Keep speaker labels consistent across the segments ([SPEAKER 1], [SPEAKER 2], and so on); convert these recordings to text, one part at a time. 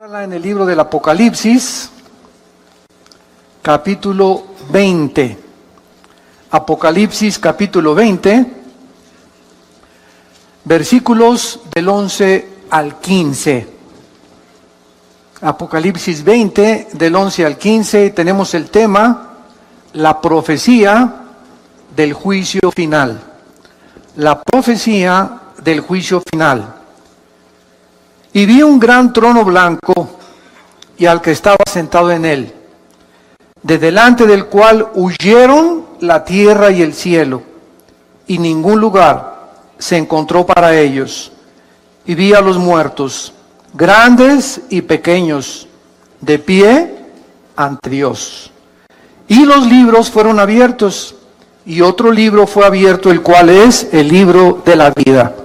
[SPEAKER 1] En el libro del Apocalipsis, capítulo 20. Apocalipsis, capítulo 20, versículos del 11 al 15. Apocalipsis 20, del 11 al 15, tenemos el tema, la profecía del juicio final. La profecía del juicio final. Y vi un gran trono blanco y al que estaba sentado en él, de delante del cual huyeron la tierra y el cielo, y ningún lugar se encontró para ellos. Y vi a los muertos, grandes y pequeños, de pie ante Dios. Y los libros fueron abiertos, y otro libro fue abierto, el cual es el libro de la vida.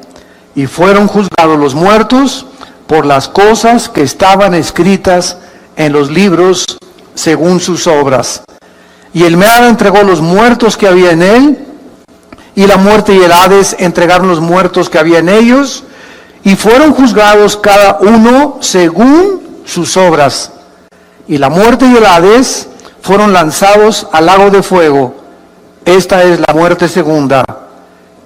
[SPEAKER 1] Y fueron juzgados los muertos por las cosas que estaban escritas en los libros según sus obras. Y el mar entregó los muertos que había en él, y la muerte y el Hades entregaron los muertos que había en ellos, y fueron juzgados cada uno según sus obras. Y la muerte y el Hades fueron lanzados al lago de fuego. Esta es la muerte segunda.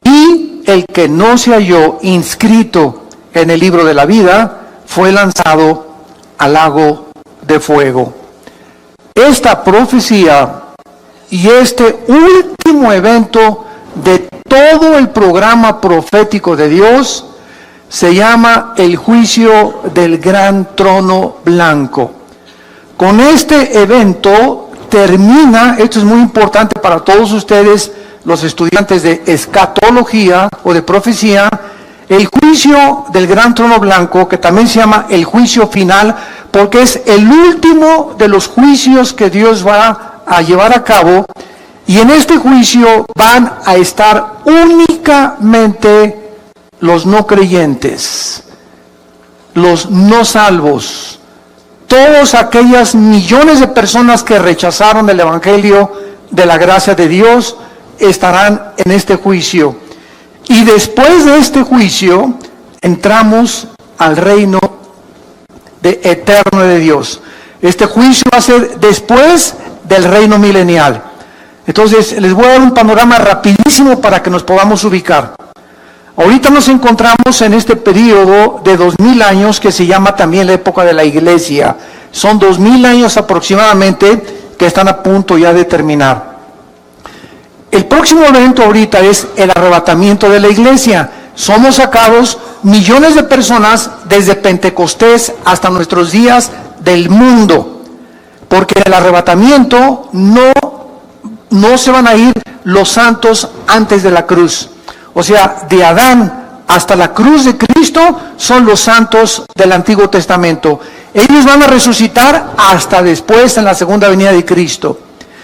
[SPEAKER 1] Y el que no se halló inscrito en el libro de la vida, fue lanzado al lago de fuego. Esta profecía y este último evento de todo el programa profético de Dios se llama el juicio del gran trono blanco. Con este evento termina, esto es muy importante para todos ustedes, los estudiantes de escatología o de profecía, el juicio del gran trono blanco, que también se llama el juicio final, porque es el último de los juicios que Dios va a llevar a cabo, y en este juicio van a estar únicamente los no creyentes, los no salvos, todas aquellas millones de personas que rechazaron el evangelio de la gracia de Dios estarán en este juicio. Y después de este juicio, entramos al reino eterno de Dios. Este juicio va a ser después del reino milenial. Entonces, les voy a dar un panorama rapidísimo para que nos podamos ubicar. Ahorita nos encontramos en este periodo de 2000 años que se llama también la época de la iglesia. Son 2000 años aproximadamente que están a punto ya de terminar. El próximo evento ahorita es el arrebatamiento de la iglesia. Somos sacados millones de personas desde Pentecostés hasta nuestros días del mundo. Porque en el arrebatamiento no se van a ir los santos antes de la cruz. O sea, de Adán hasta la cruz de Cristo son los santos del Antiguo Testamento. Ellos van a resucitar hasta después en la segunda venida de Cristo.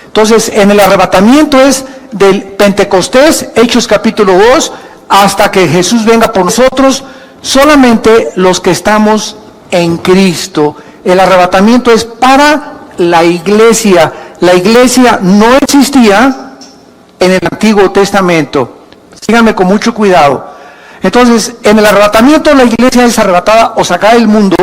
[SPEAKER 1] Entonces, en el arrebatamiento es del Pentecostés, Hechos capítulo 2, hasta que Jesús venga por nosotros, solamente los que estamos en Cristo. El arrebatamiento es para la iglesia. La iglesia no existía en el Antiguo Testamento. Síganme con mucho cuidado. Entonces, en el arrebatamiento la iglesia es arrebatada o sacada del mundo,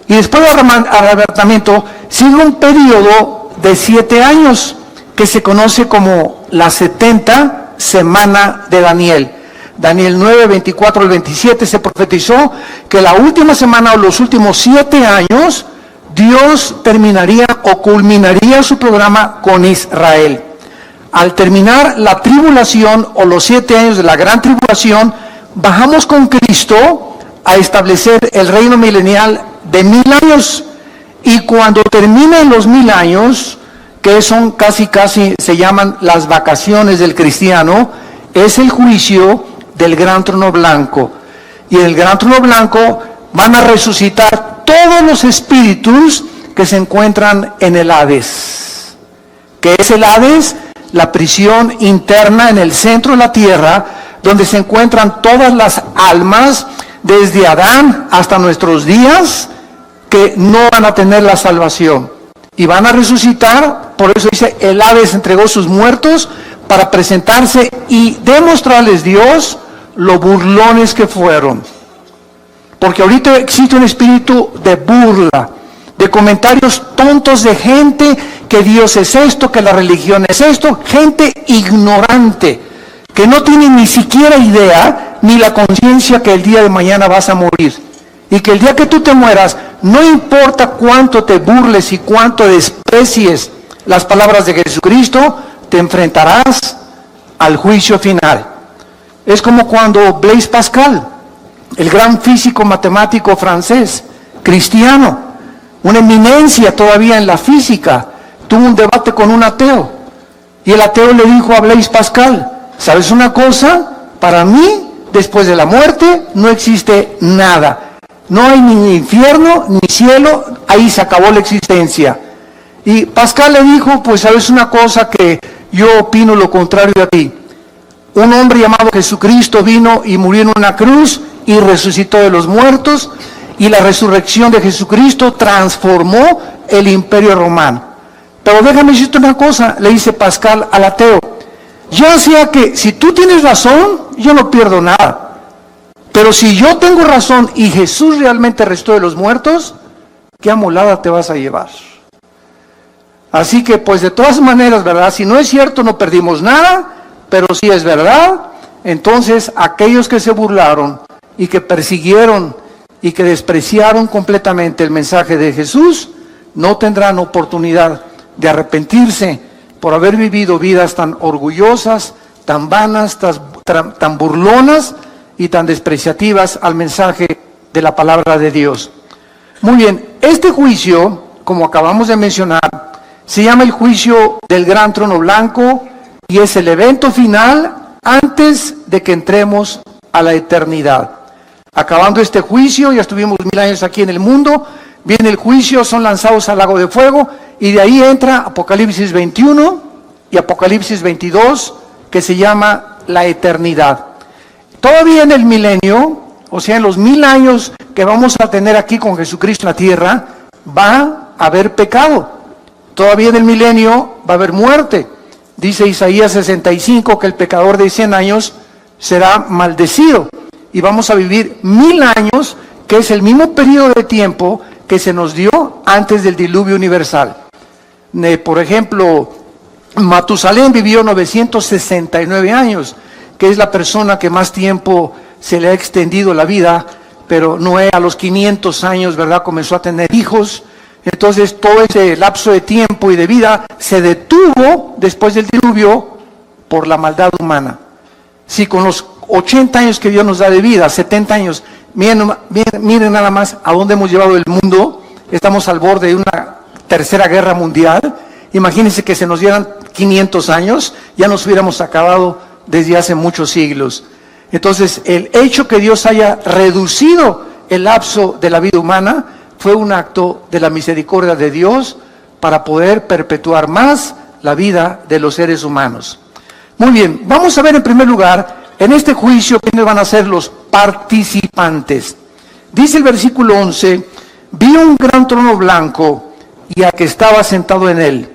[SPEAKER 1] y después del arrebatamiento sigue un periodo de 7 años, que se conoce como la 70 semana de Daniel. Daniel 9, 24 al 27 se profetizó que la última semana o los últimos 7 años, Dios terminaría o culminaría su programa con Israel. Al terminar la tribulación o los 7 años de la gran tribulación, bajamos con Cristo a establecer el reino milenial de 1000 años. Y cuando terminen los 1000 años, que son casi se llaman las vacaciones del cristiano, es el juicio del gran trono blanco. Y en el gran trono blanco van a resucitar todos los espíritus que se encuentran en el Hades. ¿Qué es el Hades? La prisión interna en el centro de la tierra, donde se encuentran todas las almas, desde Adán hasta nuestros días, que no van a tener la salvación. Y van a resucitar, por eso dice, el Hades entregó sus muertos para presentarse y demostrarles Dios lo burlones que fueron. Porque ahorita existe un espíritu de burla. de comentarios tontos de gente que Dios es esto, que la religión es esto, gente ignorante, que no tiene ni siquiera idea ni la conciencia que el día de mañana vas a morir. Y que el día que tú te mueras, no importa cuánto te burles y cuánto desprecies las palabras de Jesucristo, te enfrentarás al juicio final. Es como cuando Blaise Pascal, el gran físico matemático francés, cristiano, una eminencia todavía en la física, tuvo un debate con un ateo. Y el ateo le dijo a Blaise Pascal, ¿sabes una cosa? Para mí, después de la muerte, no existe nada. No hay ni infierno, ni cielo, ahí se acabó la existencia. Y Pascal le dijo, pues sabes una cosa, que yo opino lo contrario a ti. Un hombre llamado Jesucristo vino y murió en una cruz y resucitó de los muertos, y la resurrección de Jesucristo transformó el imperio romano. Pero déjame decirte una cosa, le dice Pascal al ateo, ya sea que si tú tienes razón, yo no pierdo nada. Pero si yo tengo razón y Jesús realmente resucitó de los muertos, ¿qué amolada te vas a llevar? Así que pues de todas maneras, ¿verdad? Si no es cierto no perdimos nada, pero si es verdad, entonces aquellos que se burlaron y que persiguieron y que despreciaron completamente el mensaje de Jesús, no tendrán oportunidad de arrepentirse por haber vivido vidas tan orgullosas, tan vanas, tan burlonas y tan despreciativas al mensaje de la palabra de Dios. Muy bien, este juicio, como acabamos de mencionar, se llama el juicio del gran trono blanco y es el evento final antes de que entremos a la eternidad. Acabando este juicio, ya estuvimos 1000 años aquí en el mundo, viene el juicio, son lanzados al lago de fuego y de ahí entra Apocalipsis 21 y Apocalipsis 22, que se llama la eternidad. Todavía en el milenio, o sea, en los 1000 años que vamos a tener aquí con Jesucristo en la tierra, va a haber pecado. Todavía en el milenio va a haber muerte. Dice Isaías 65 que el pecador de 100 años será maldecido. Y vamos a vivir 1000 años, que es el mismo periodo de tiempo que se nos dio antes del diluvio universal. Por ejemplo, Matusalén vivió 969 años, que es la persona que más tiempo se le ha extendido la vida, pero Noé a los 500 años, ¿verdad?, comenzó a tener hijos. Entonces todo ese lapso de tiempo y de vida se detuvo después del diluvio por la maldad humana. Si con los 80 años que Dios nos da de vida, 70 años, miren nada más a dónde hemos llevado el mundo, estamos al borde de una tercera guerra mundial. Imagínense que se nos dieran 500 años, ya nos hubiéramos acabado desde hace muchos siglos. Entonces, el hecho que Dios haya reducido el lapso de la vida humana fue un acto de la misericordia de Dios para poder perpetuar más la vida de los seres humanos. Muy bien, vamos a ver en primer lugar, en este juicio, quiénes van a ser los participantes. Dice el versículo 11, vi un gran trono blanco y a que estaba sentado en él,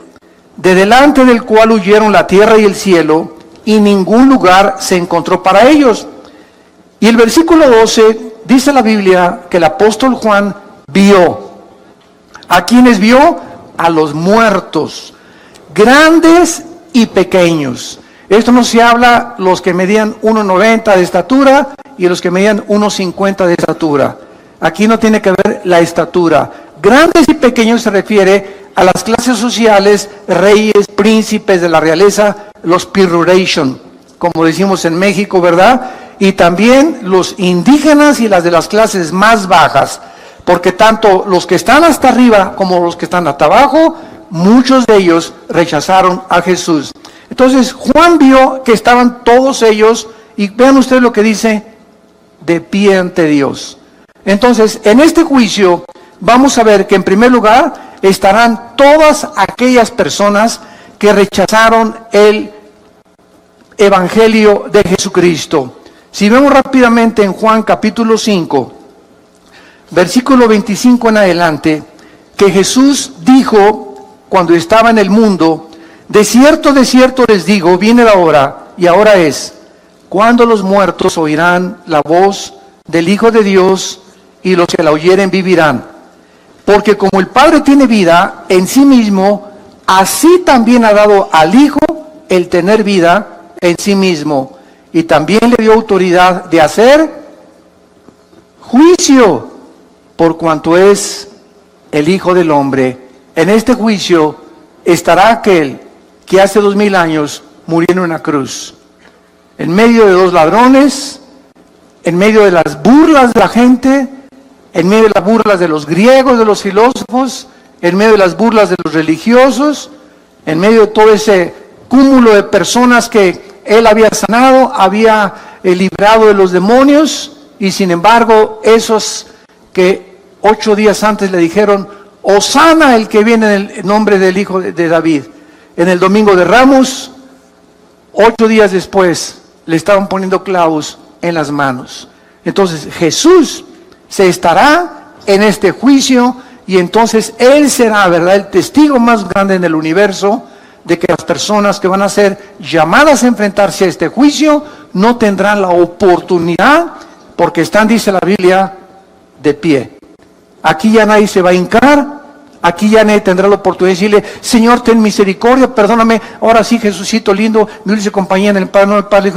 [SPEAKER 1] de delante del cual huyeron la tierra y el cielo, y ningún lugar se encontró para ellos. Y el versículo 12, dice la Biblia que el apóstol Juan vio. ¿A quiénes vio? A los muertos, grandes y pequeños. Esto no se habla los que medían 1,90 de estatura y los que medían 1,50 de estatura. Aquí no tiene que ver la estatura. Grandes y pequeños se refiere a las clases sociales, reyes, príncipes de la realeza, los peroration, como decimos en México, ¿verdad? Y también los indígenas y las de las clases más bajas, porque tanto los que están hasta arriba como los que están hasta abajo, muchos de ellos rechazaron a Jesús. Entonces Juan vio que estaban todos ellos, y vean ustedes lo que dice, de pie ante Dios. Entonces, en este juicio vamos a ver que en primer lugar estarán todas aquellas personas que rechazaron el Evangelio de Jesucristo. Si vemos rápidamente en Juan capítulo 5, versículo 25 en adelante, que Jesús dijo cuando estaba en el mundo, de cierto les digo, viene la hora, y ahora es, cuando los muertos oirán la voz del Hijo de Dios, y los que la oyeren vivirán. Porque como el Padre tiene vida en sí mismo, así también ha dado al Hijo el tener vida en sí mismo. Y también le dio autoridad de hacer juicio, por cuanto es el Hijo del Hombre. En este juicio estará aquel que hace 2000 años murió en una cruz, en medio de dos ladrones, en medio de las burlas de la gente, en medio de las burlas de los griegos, de los filósofos, en medio de las burlas de los religiosos, en medio de todo ese cúmulo de personas que él había sanado, había librado de los demonios, y sin embargo, esos que 8 días antes le dijeron, Hosana el que viene en el nombre del Hijo de David, en el Domingo de Ramos, 8 días después le estaban poniendo clavos en las manos. Entonces Jesús se estará en este juicio, y entonces Él será, ¿verdad?, el testigo más grande en el universo de que las personas que van a ser llamadas a enfrentarse a este juicio no tendrán la oportunidad, porque están, dice la Biblia, de pie. Aquí ya nadie se va a hincar, aquí ya nadie tendrá la oportunidad de decirle, Señor, ten misericordia, perdóname, ahora sí, Jesucito lindo, mi dulce compañía en el Padre, no, el Padre,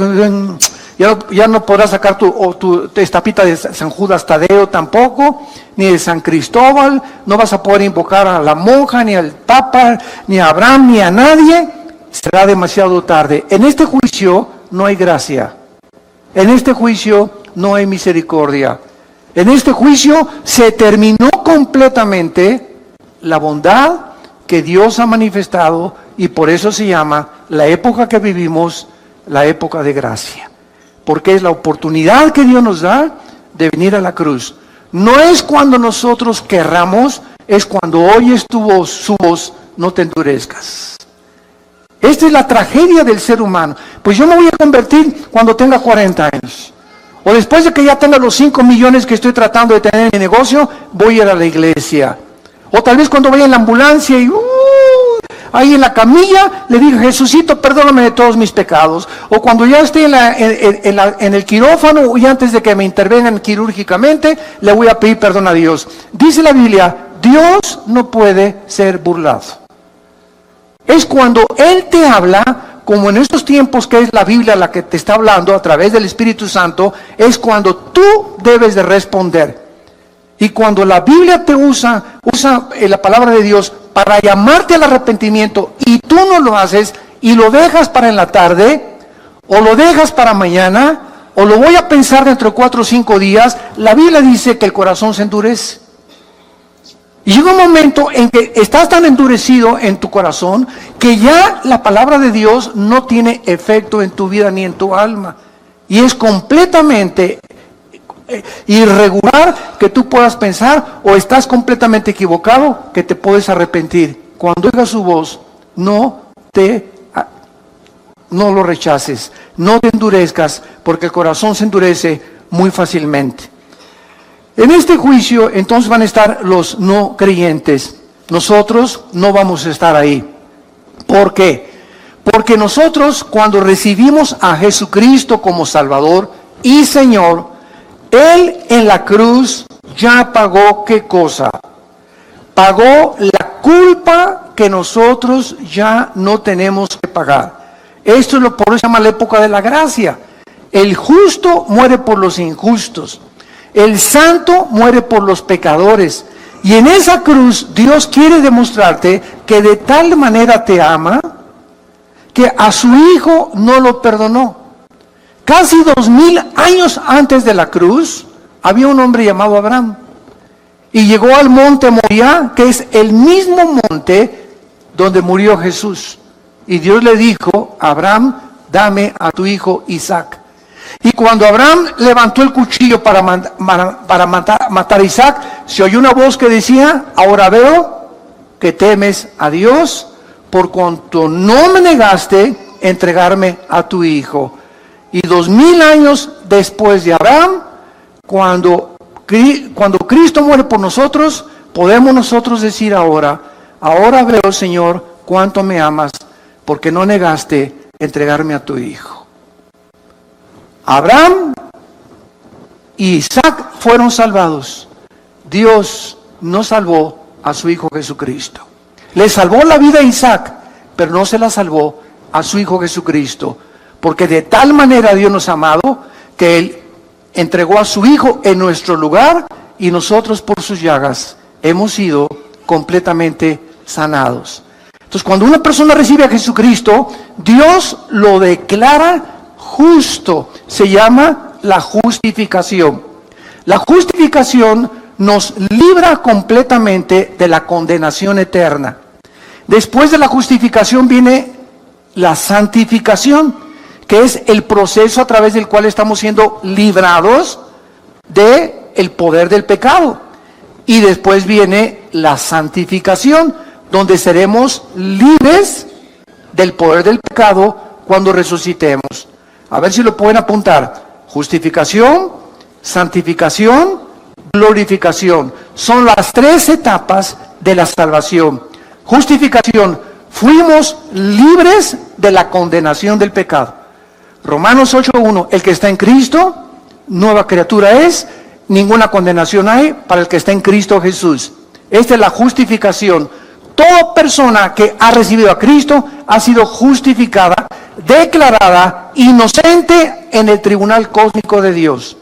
[SPEAKER 1] ya no podrás sacar tu estapita de San Judas Tadeo tampoco, ni de San Cristóbal, no vas a poder invocar a la monja, ni al Papa, ni a Abraham, ni a nadie, será demasiado tarde. En este juicio no hay gracia, en este juicio no hay misericordia, en este juicio se terminó completamente la bondad que Dios ha manifestado, y por eso se llama la época que vivimos, la época de gracia. Porque es la oportunidad que Dios nos da de venir a la cruz. No es cuando nosotros querramos, es cuando oyes su voz, no te endurezcas. Esta es la tragedia del ser humano. Pues yo me voy a convertir cuando tenga 40 años. O después de que ya tenga los 5 millones que estoy tratando de tener en mi negocio, voy a ir a la iglesia. O tal vez cuando vaya en la ambulancia y ahí en la camilla, le digo, Jesucito, perdóname de todos mis pecados. O cuando ya esté en el quirófano y antes de que me intervengan quirúrgicamente, le voy a pedir perdón a Dios. Dice la Biblia, Dios no puede ser burlado. Es cuando Él te habla, como en estos tiempos que es la Biblia la que te está hablando a través del Espíritu Santo, es cuando tú debes de responder. Y cuando la Biblia te usa la palabra de Dios para llamarte al arrepentimiento, y tú no lo haces, y lo dejas para en la tarde, o lo dejas para mañana, o lo voy a pensar dentro de 4 o 5 días, la Biblia dice que el corazón se endurece. Y llega un momento en que estás tan endurecido en tu corazón, que ya la palabra de Dios no tiene efecto en tu vida ni en tu alma. Y es completamente irregular que tú puedas pensar, o estás completamente equivocado que te puedes arrepentir. Cuando oigas su voz, no lo rechaces, no te endurezcas, porque el corazón se endurece muy fácilmente. En este juicio entonces van a estar los no creyentes. Nosotros no vamos a estar ahí. ¿Por qué? Porque nosotros, cuando recibimos a Jesucristo como Salvador y Señor, Él en la cruz ya pagó, ¿qué cosa? Pagó la culpa que nosotros ya no tenemos que pagar. Esto es por eso se llama la época de la gracia. El justo muere por los injustos. El santo muere por los pecadores. Y en esa cruz Dios quiere demostrarte que de tal manera te ama, que a su hijo no lo perdonó. Casi 2000 años antes de la cruz, había un hombre llamado Abraham. Y llegó al monte Moriah, que es el mismo monte donde murió Jesús. Y Dios le dijo, Abraham, dame a tu hijo Isaac. Y cuando Abraham levantó el cuchillo para matar a Isaac, se oyó una voz que decía, ahora veo que temes a Dios, por cuanto no me negaste entregarme a tu hijo. Y 2000 años después de Abraham, cuando Cristo muere por nosotros, podemos nosotros decir ahora veo, Señor, cuánto me amas, porque no negaste entregarme a tu hijo. Abraham y Isaac fueron salvados. Dios no salvó a su Hijo Jesucristo. Le salvó la vida a Isaac, pero no se la salvó a su Hijo Jesucristo, porque de tal manera Dios nos ha amado que Él entregó a su Hijo en nuestro lugar, y nosotros por sus llagas hemos sido completamente sanados. Entonces, cuando una persona recibe a Jesucristo, Dios lo declara justo. Se llama la justificación. La justificación nos libra completamente de la condenación eterna. Después de la justificación viene la santificación, que es el proceso a través del cual estamos siendo librados del poder del pecado. Y después viene la santificación, donde seremos libres del poder del pecado cuando resucitemos. A ver si lo pueden apuntar. Justificación, santificación, glorificación. Son las tres etapas de la salvación. Justificación, fuimos libres de la condenación del pecado. Romanos 8:1, el que está en Cristo, nueva criatura es, ninguna condenación hay para el que está en Cristo Jesús. Esta es la justificación. Toda persona que ha recibido a Cristo ha sido justificada, declarada inocente en el tribunal cósmico de Dios.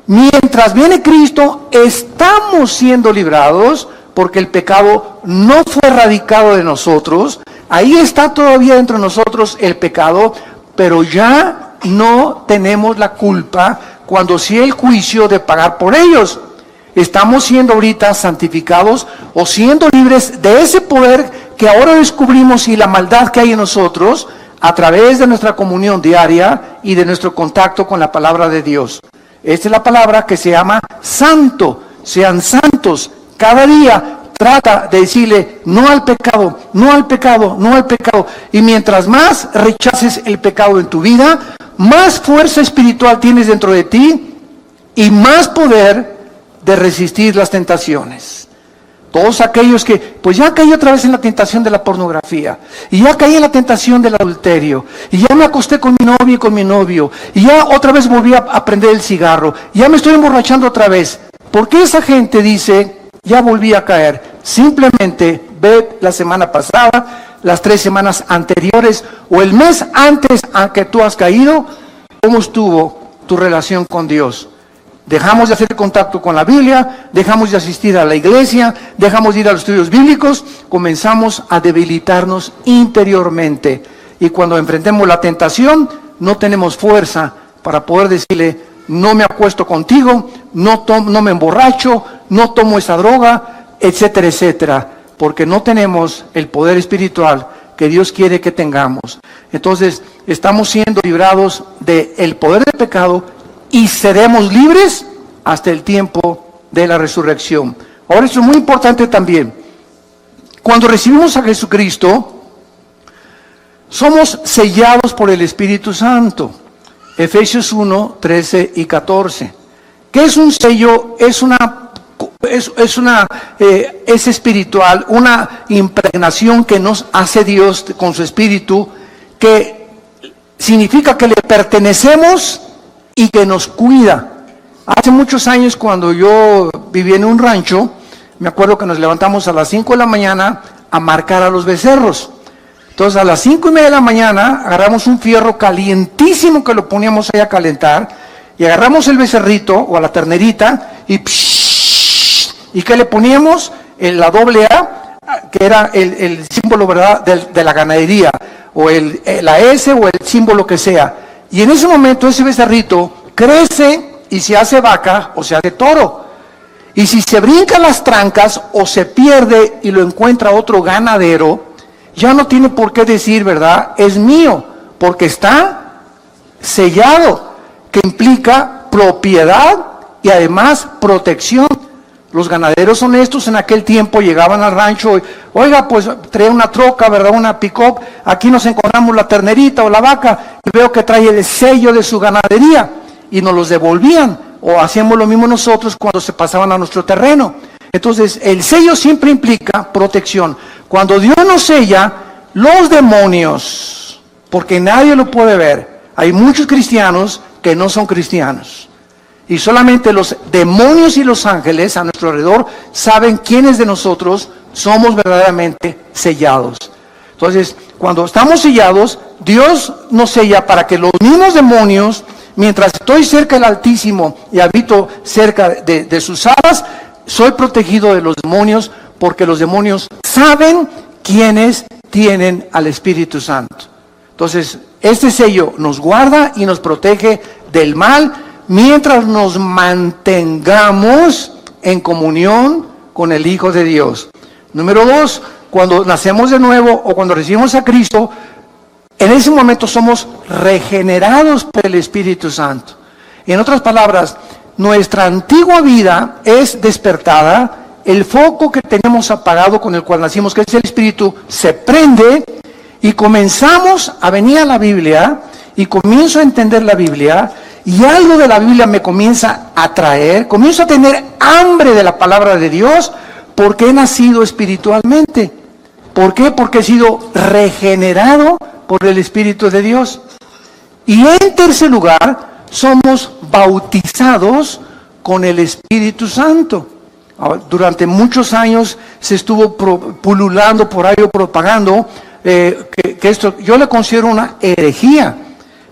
[SPEAKER 1] Mientras viene Cristo, estamos siendo librados, porque el pecado no fue erradicado de nosotros. Ahí está todavía dentro de nosotros el pecado, pero ya no tenemos la culpa cuando sí el juicio de pagar por ellos. Estamos siendo ahorita santificados o siendo libres de ese poder que ahora descubrimos y la maldad que hay en nosotros a través de nuestra comunión diaria y de nuestro contacto con la palabra de Dios. Esta es la palabra que se llama santo. Sean santos. Cada día trata de decirle no al pecado, no al pecado, no al pecado. Y mientras más rechaces el pecado en tu vida, más fuerza espiritual tienes dentro de ti y más poder de resistir las tentaciones. Todos aquellos que, pues ya caí otra vez en la tentación de la pornografía, y ya caí en la tentación del adulterio, y ya me acosté con mi novia y con mi novio, y ya otra vez volví a prender el cigarro, y ya me estoy emborrachando otra vez. ¿Por qué esa gente dice, ya volví a caer? Simplemente ve la semana pasada, las 3 semanas anteriores, o el mes antes a que tú has caído, cómo estuvo tu relación con Dios. Dejamos de hacer contacto con la Biblia, dejamos de asistir a la iglesia, dejamos de ir a los estudios bíblicos, comenzamos a debilitarnos interiormente. Y cuando enfrentemos la tentación, no tenemos fuerza para poder decirle, no me acuesto contigo, no me emborracho, no tomo esa droga, etcétera, etcétera, porque no tenemos el poder espiritual que Dios quiere que tengamos. Entonces, estamos siendo librados del poder del pecado y seremos libres hasta el tiempo de la resurrección. Ahora, esto es muy importante también. Cuando recibimos a Jesucristo, somos sellados por el Espíritu Santo. Efesios 1, 13 y 14. ¿Qué es un sello? Es espiritual, una impregnación que nos hace Dios con su Espíritu, que significa que le pertenecemos y que nos cuida. Hace muchos años, cuando yo vivía en un rancho, me acuerdo que nos levantamos a las 5 de la mañana a marcar a los becerros. Entonces, a las 5:30 de la mañana, agarramos un fierro calientísimo que lo poníamos ahí a calentar, y agarramos el becerrito o a la ternerita, y ¿qué le poníamos? La AA, que era el símbolo, ¿verdad?, de la ganadería, o la S o el símbolo que sea. Y en ese momento ese becerrito crece y se hace vaca o se hace toro. Y si se brinca las trancas o se pierde y lo encuentra otro ganadero, ya no tiene por qué decir, ¿verdad?, es mío, porque está sellado, que implica propiedad y además protección. Los ganaderos honestos en aquel tiempo llegaban al rancho, oiga, pues trae una troca, ¿verdad?, una pick-up, aquí nos encontramos la ternerita o la vaca, y veo que trae el sello de su ganadería, y nos los devolvían, o hacíamos lo mismo nosotros cuando se pasaban a nuestro terreno. Entonces, el sello siempre implica protección. Cuando Dios nos sella, los demonios, porque nadie lo puede ver, hay muchos cristianos que no son cristianos, Y solamente los demonios y los ángeles a nuestro alrededor saben quiénes de nosotros somos verdaderamente sellados. Entonces, cuando estamos sellados, Dios nos sella para que los mismos demonios, mientras estoy cerca del Altísimo y habito cerca de sus alas, soy protegido de los demonios, porque los demonios saben quiénes tienen al Espíritu Santo. Entonces, este sello nos guarda y nos protege del mal mientras nos mantengamos en comunión con el Hijo de Dios. Número 2, cuando nacemos de nuevo o cuando recibimos a Cristo, en ese momento somos regenerados por el Espíritu Santo. En otras palabras, nuestra antigua vida es despertada, el foco que tenemos apagado con el cual nacimos, que es el Espíritu, se prende y comenzamos a venir a la Biblia y comienzo a entender la Biblia y algo de la Biblia me comienza a atraer, comienzo a tener hambre de la palabra de Dios porque he nacido espiritualmente. ¿Por qué? Porque he sido regenerado por el Espíritu de Dios. Y en tercer lugar, somos bautizados con el Espíritu Santo. Durante muchos años se estuvo pululando por ahí o propagando que esto yo le considero una herejía,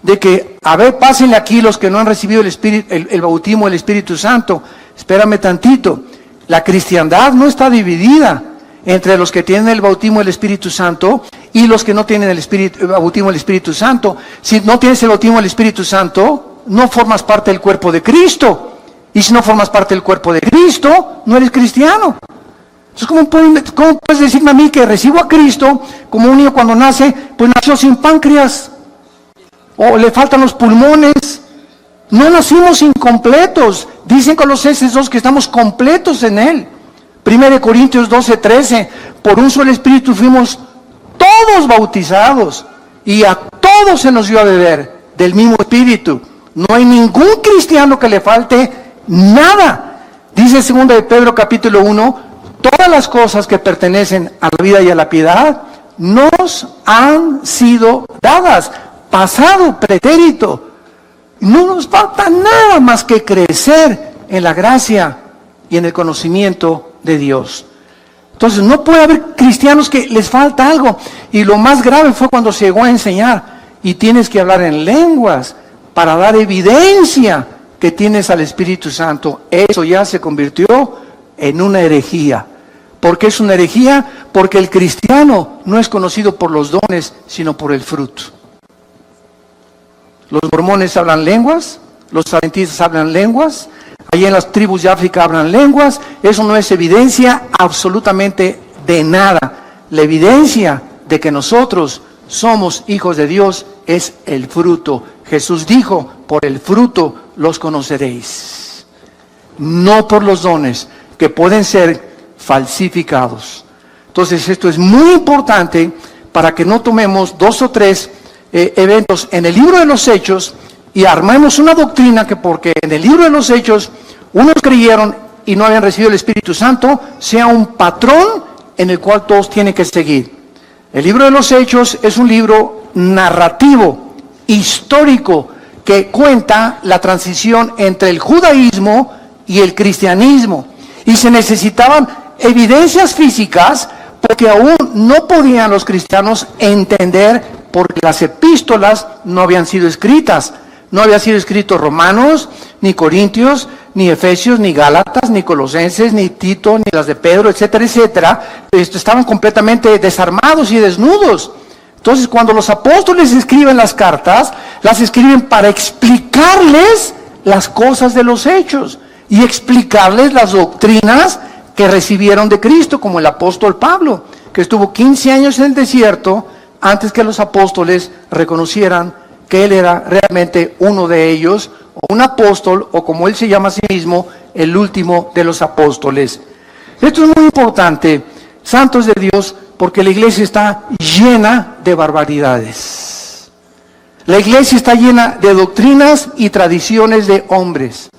[SPEAKER 1] de que, a ver, pásenle aquí los que no han recibido el bautismo del Espíritu Santo. Espérame tantito, la cristiandad no está dividida entre los que tienen el bautismo del Espíritu Santo y los que no tienen el bautismo del Espíritu Santo. Si no tienes el bautismo del Espíritu Santo, no formas parte del cuerpo de Cristo. Y si no formas parte del cuerpo de Cristo, no eres cristiano. Entonces, ¿cómo puedes decirme a mí que recibo a Cristo como un niño cuando nace, pues nació sin páncreas? O le faltan los pulmones. No nacimos incompletos. Dicen Colosenses 2 que estamos completos en Él. 1 Corintios 12:13, por un solo Espíritu fuimos todos bautizados y a todos se nos dio a beber del mismo Espíritu. No hay ningún cristiano que le falte nada. Dice 2 de Pedro capítulo 1, todas las cosas que pertenecen a la vida y a la piedad nos han sido dadas, pasado, pretérito. No nos falta nada más que crecer en la gracia y en el conocimiento de Dios. Entonces no puede haber cristianos que les falta algo. Y lo más grave fue cuando se llegó a enseñar y tienes que hablar en lenguas para dar evidencia que tienes al Espíritu Santo. Eso ya se convirtió en una herejía. ¿Por qué es una herejía? Porque el cristiano no es conocido por los dones, sino por el fruto. Los mormones hablan lenguas, los adventistas hablan lenguas, allí en las tribus de África hablan lenguas. Eso no es evidencia absolutamente de nada. La evidencia de que nosotros somos hijos de Dios es el fruto. Jesús dijo, por el fruto los conoceréis, no por los dones que pueden ser falsificados. Entonces esto es muy importante para que no tomemos 2 o 3 eventos en el libro de los Hechos y armemos una doctrina que porque en el libro de los Hechos unos creyeron y no habían recibido el Espíritu Santo, sea un patrón en el cual todos tienen que seguir. El libro de los Hechos es un libro narrativo, histórico, que cuenta la transición entre el judaísmo y el cristianismo. Y se necesitaban evidencias físicas porque aún no podían los cristianos entender porque las epístolas no habían sido escritas. No había sido escrito Romanos, ni Corintios, ni Efesios, ni Gálatas, ni Colosenses, ni Tito, ni las de Pedro, etcétera, etcétera. Estaban completamente desarmados y desnudos. Entonces, cuando los apóstoles escriben las cartas, las escriben para explicarles las cosas de los hechos y explicarles las doctrinas que recibieron de Cristo, como el apóstol Pablo, que estuvo 15 años en el desierto antes que los apóstoles reconocieran que él era realmente uno de ellos, o un apóstol, o como él se llama a sí mismo, el último de los apóstoles. Esto es muy importante, santos de Dios, porque la iglesia está llena de barbaridades. La iglesia está llena de doctrinas y tradiciones de hombres.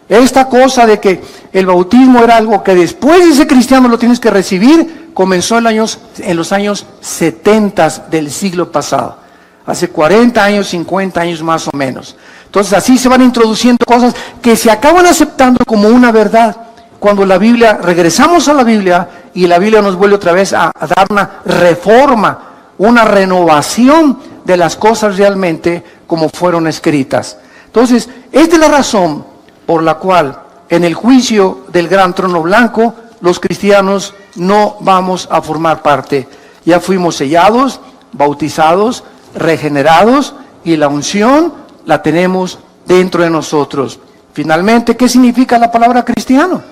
[SPEAKER 1] Esta cosa de que el bautismo era algo que después de ser cristiano lo tienes que recibir, comenzó en los años 70 del siglo pasado. Hace 40 años, 50 años más o menos. Entonces así se van introduciendo cosas que se acaban aceptando como una verdad. Cuando la Biblia, regresamos a la Biblia y la Biblia nos vuelve otra vez a dar una reforma, una renovación de las cosas realmente como fueron escritas. Entonces, esta es la razón por la cual en el juicio del gran trono blanco, los cristianos no vamos a formar parte. Ya fuimos sellados, bautizados, regenerados y la unción la tenemos dentro de nosotros. Finalmente, ¿qué significa la palabra cristiano?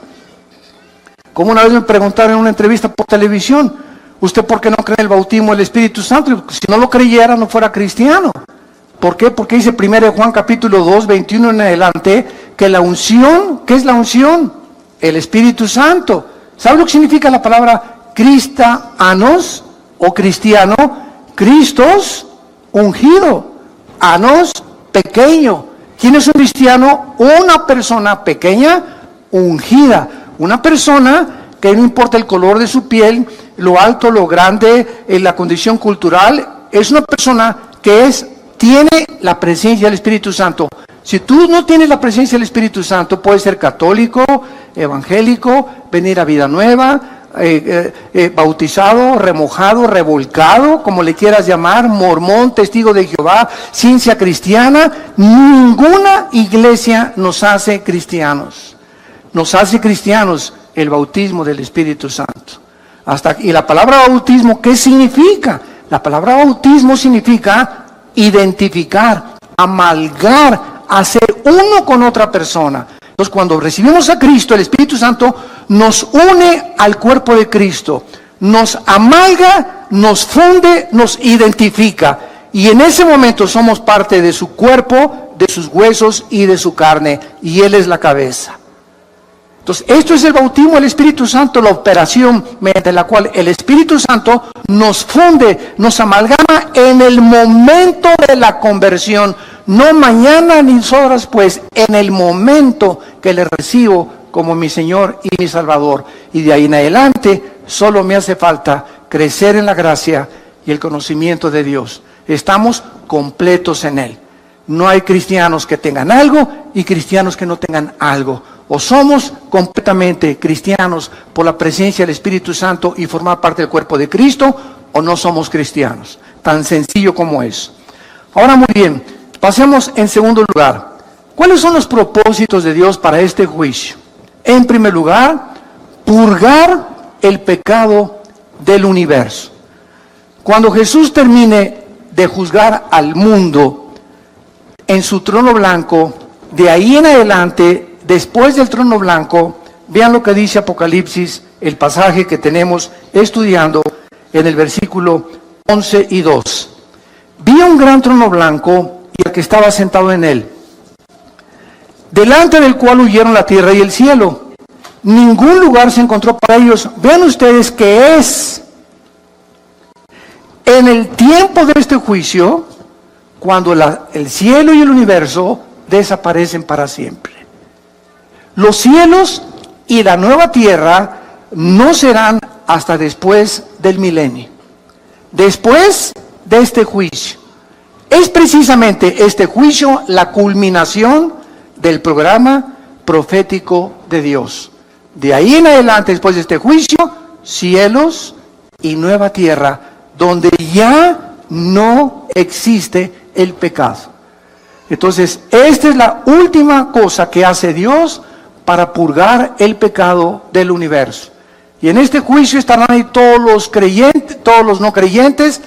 [SPEAKER 1] Como una vez me preguntaron en una entrevista por televisión, ¿usted por qué no cree en el bautismo del Espíritu Santo? Si no lo creyera, no fuera cristiano. ¿Por qué? Porque dice 1 Juan capítulo 2, 21 en adelante, que la unción, ¿qué es la unción? El Espíritu Santo. ¿Sabe lo que significa la palabra cristianos o cristiano? Cristos, ungido. Anos, pequeño. ¿Quién es un cristiano? Una persona pequeña, ungida. Una persona que no importa el color de su piel, lo alto, lo grande, la condición cultural, es una persona que tiene la presencia del Espíritu Santo. Si tú no tienes la presencia del Espíritu Santo, puedes ser católico, evangélico, venir a vida nueva, bautizado, remojado, revolcado, como le quieras llamar, mormón, testigo de Jehová, ciencia cristiana. Ninguna iglesia nos hace cristianos. Nos hace cristianos el bautismo del Espíritu Santo. Y la palabra bautismo, ¿qué significa? La palabra bautismo significa identificar, amalgar, hacer uno con otra persona. Entonces, cuando recibimos a Cristo, el Espíritu Santo nos une al cuerpo de Cristo, nos amalga, nos funde, nos identifica. Y en ese momento somos parte de su cuerpo, de sus huesos y de su carne. Y Él es la cabeza. Entonces, esto es el bautismo del Espíritu Santo, la operación mediante la cual el Espíritu Santo nos funde, nos amalgama en el momento de la conversión. No mañana ni horas después, en el momento que le recibo como mi Señor y mi Salvador. Y de ahí en adelante, solo me hace falta crecer en la gracia y el conocimiento de Dios. Estamos completos en Él. No hay cristianos que tengan algo y cristianos que no tengan algo. O somos completamente cristianos por la presencia del Espíritu Santo y formar parte del cuerpo de Cristo, o no somos cristianos. Tan sencillo como es. Ahora muy bien, pasemos en segundo lugar. ¿Cuáles son los propósitos de Dios para este juicio? En primer lugar, purgar el pecado del universo. Cuando Jesús termine de juzgar al mundo en su trono blanco, de ahí en adelante, después del trono blanco, vean lo que dice Apocalipsis, el pasaje que tenemos estudiando en el versículo 11 y 2. Vi un gran trono blanco y el que estaba sentado en él, delante del cual huyeron la tierra y el cielo. Ningún lugar se encontró para ellos. Vean ustedes que es en el tiempo de este juicio, cuando el cielo y el universo desaparecen para siempre. Los cielos y la nueva tierra no serán hasta después del milenio, después de este juicio. Es precisamente este juicio la culminación del programa profético de Dios. De ahí en adelante, después de este juicio, cielos y nueva tierra, donde ya no existe el pecado. Entonces, esta es la última cosa que hace Dios para purgar el pecado del universo. Y en este juicio estarán ahí todos los creyentes, todos los no creyentes,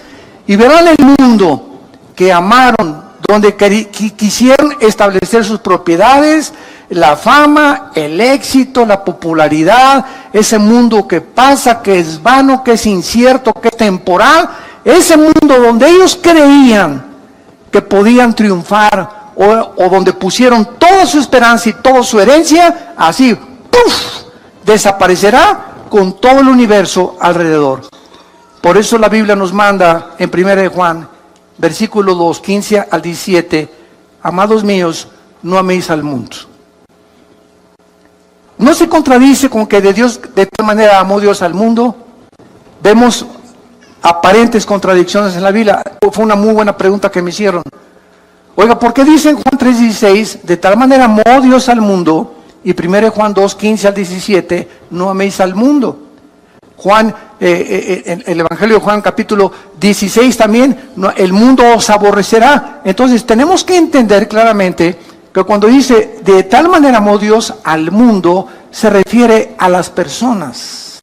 [SPEAKER 1] y verán el mundo que amaron, donde quisieron establecer sus propiedades, la fama, el éxito, la popularidad, ese mundo que pasa, que es vano, que es incierto, que es temporal, ese mundo donde ellos creían que podían triunfar, o donde pusieron toda su esperanza y toda su herencia, así, ¡puf!, desaparecerá con todo el universo alrededor. Por eso la Biblia nos manda en 1 Juan, versículo 2, 15 al 17, amados míos, no améis al mundo. ¿No se contradice con que de tal manera amó Dios al mundo? Vemos aparentes contradicciones en la Biblia. Fue una muy buena pregunta que me hicieron. Oiga, ¿por qué dice en Juan 3:16, de tal manera amó Dios al mundo? Y 1 Juan 2:15 al 17, no améis al mundo. Juan, el Evangelio de Juan capítulo 16 también, no, el mundo os aborrecerá. Entonces tenemos que entender claramente que cuando dice de tal manera amó Dios al mundo, se refiere a las personas.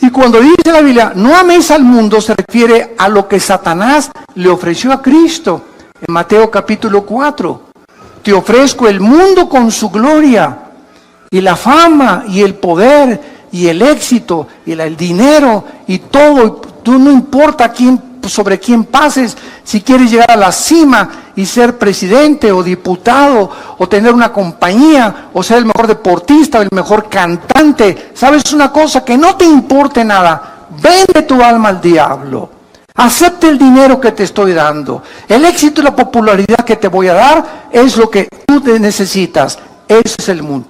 [SPEAKER 1] Y cuando dice la Biblia, no améis al mundo, se refiere a lo que Satanás le ofreció a Cristo. En Mateo capítulo 4, te ofrezco el mundo con su gloria, y la fama, y el poder, y el éxito, y el dinero, y todo. Tú no importa sobre quién pases, si quieres llegar a la cima y ser presidente o diputado, o tener una compañía, o ser el mejor deportista, o el mejor cantante. ¿Sabes una cosa? Que no te importe nada. Vende tu alma al diablo. Acepte el dinero que te estoy dando. El éxito y la popularidad que te voy a dar es lo que tú necesitas. Eso es el mundo.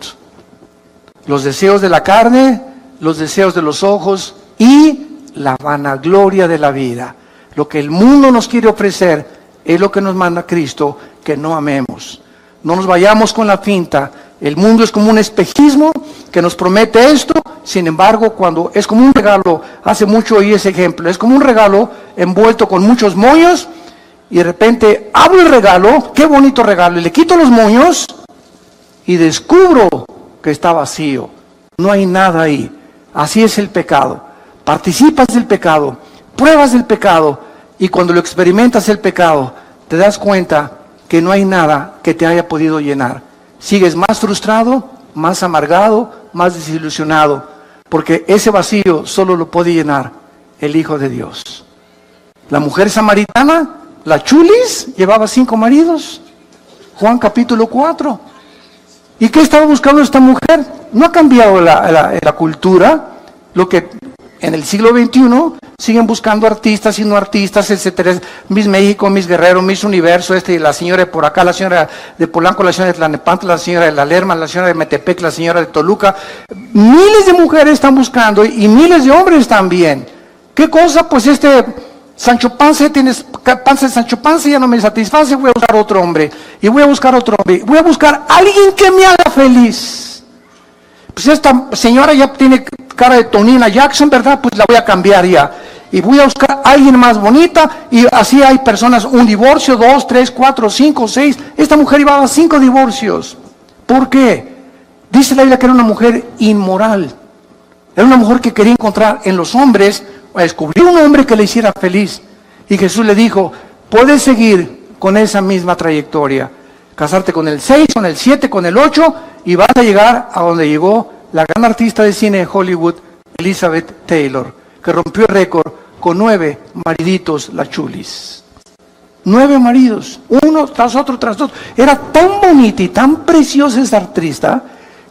[SPEAKER 1] Los deseos de la carne, los deseos de los ojos y la vanagloria de la vida. Lo que el mundo nos quiere ofrecer es lo que nos manda Cristo, que no amemos. No nos vayamos con la finta. El mundo es como un espejismo que nos promete esto, sin embargo, cuando es como un regalo, hace mucho oí ese ejemplo, es como un regalo envuelto con muchos moños, y de repente abro el regalo, qué bonito regalo, y le quito los moños, y descubro que está vacío, no hay nada ahí. Así es el pecado. Participas del pecado, pruebas del pecado, y cuando lo experimentas el pecado, te das cuenta que no hay nada que te haya podido llenar. Sigues más frustrado, más amargado, más desilusionado, porque ese vacío solo lo puede llenar el Hijo de Dios. La mujer samaritana, la chulis, llevaba 5 maridos. Juan capítulo 4. ¿Y qué estaba buscando esta mujer? No ha cambiado la cultura, lo que en el siglo XXI siguen buscando artistas y no artistas, etcétera. Miss México, Miss Guerrero, Miss Universo, la señora de por acá, la señora de Polanco, la señora de Tlalnepantla, la señora de La Lerma, la señora de Metepec, la señora de Toluca. Miles de mujeres están buscando y miles de hombres también. ¿Qué cosa? Pues Sancho Panza, tienes panza de Sancho Panza, ya no me satisface, voy a buscar otro hombre. Y voy a buscar otro hombre. Voy a buscar a alguien que me haga feliz. Pues esta señora ya tiene cara de Tonina Jackson, ¿verdad? Pues la voy a cambiar ya. Y voy a buscar a alguien más bonita, y así hay personas, un divorcio, 2, 3, 4, 5, 6. Esta mujer llevaba 5 divorcios. ¿Por qué? Dice la Biblia que era una mujer inmoral. Era una mujer que quería encontrar en los hombres, o descubrir un hombre que le hiciera feliz. Y Jesús le dijo, puedes seguir con esa misma trayectoria. Casarte con el 6, con el 7, con el 8, y vas a llegar a donde llegó la gran artista de cine de Hollywood, Elizabeth Taylor, que rompió el récord con 9 mariditos, la chulis. 9 maridos, uno tras otro tras otro. Era tan bonita y tan preciosa esa artista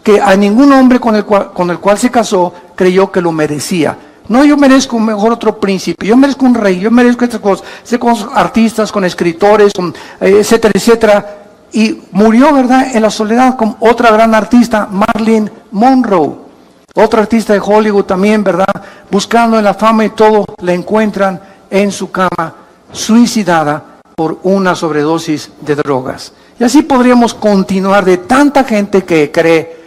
[SPEAKER 1] que a ningún hombre con el cual se casó creyó que lo merecía. No, yo merezco mejor otro príncipe, yo merezco un rey, yo merezco estas cosas. Sé con artistas, con escritores, etcétera, etcétera. Y murió, ¿verdad?, en la soledad con otra gran artista, Marilyn Monroe. Otra artista de Hollywood también, ¿verdad? Buscando en la fama y todo, la encuentran en su cama, suicidada por una sobredosis de drogas. Y así podríamos continuar de tanta gente que cree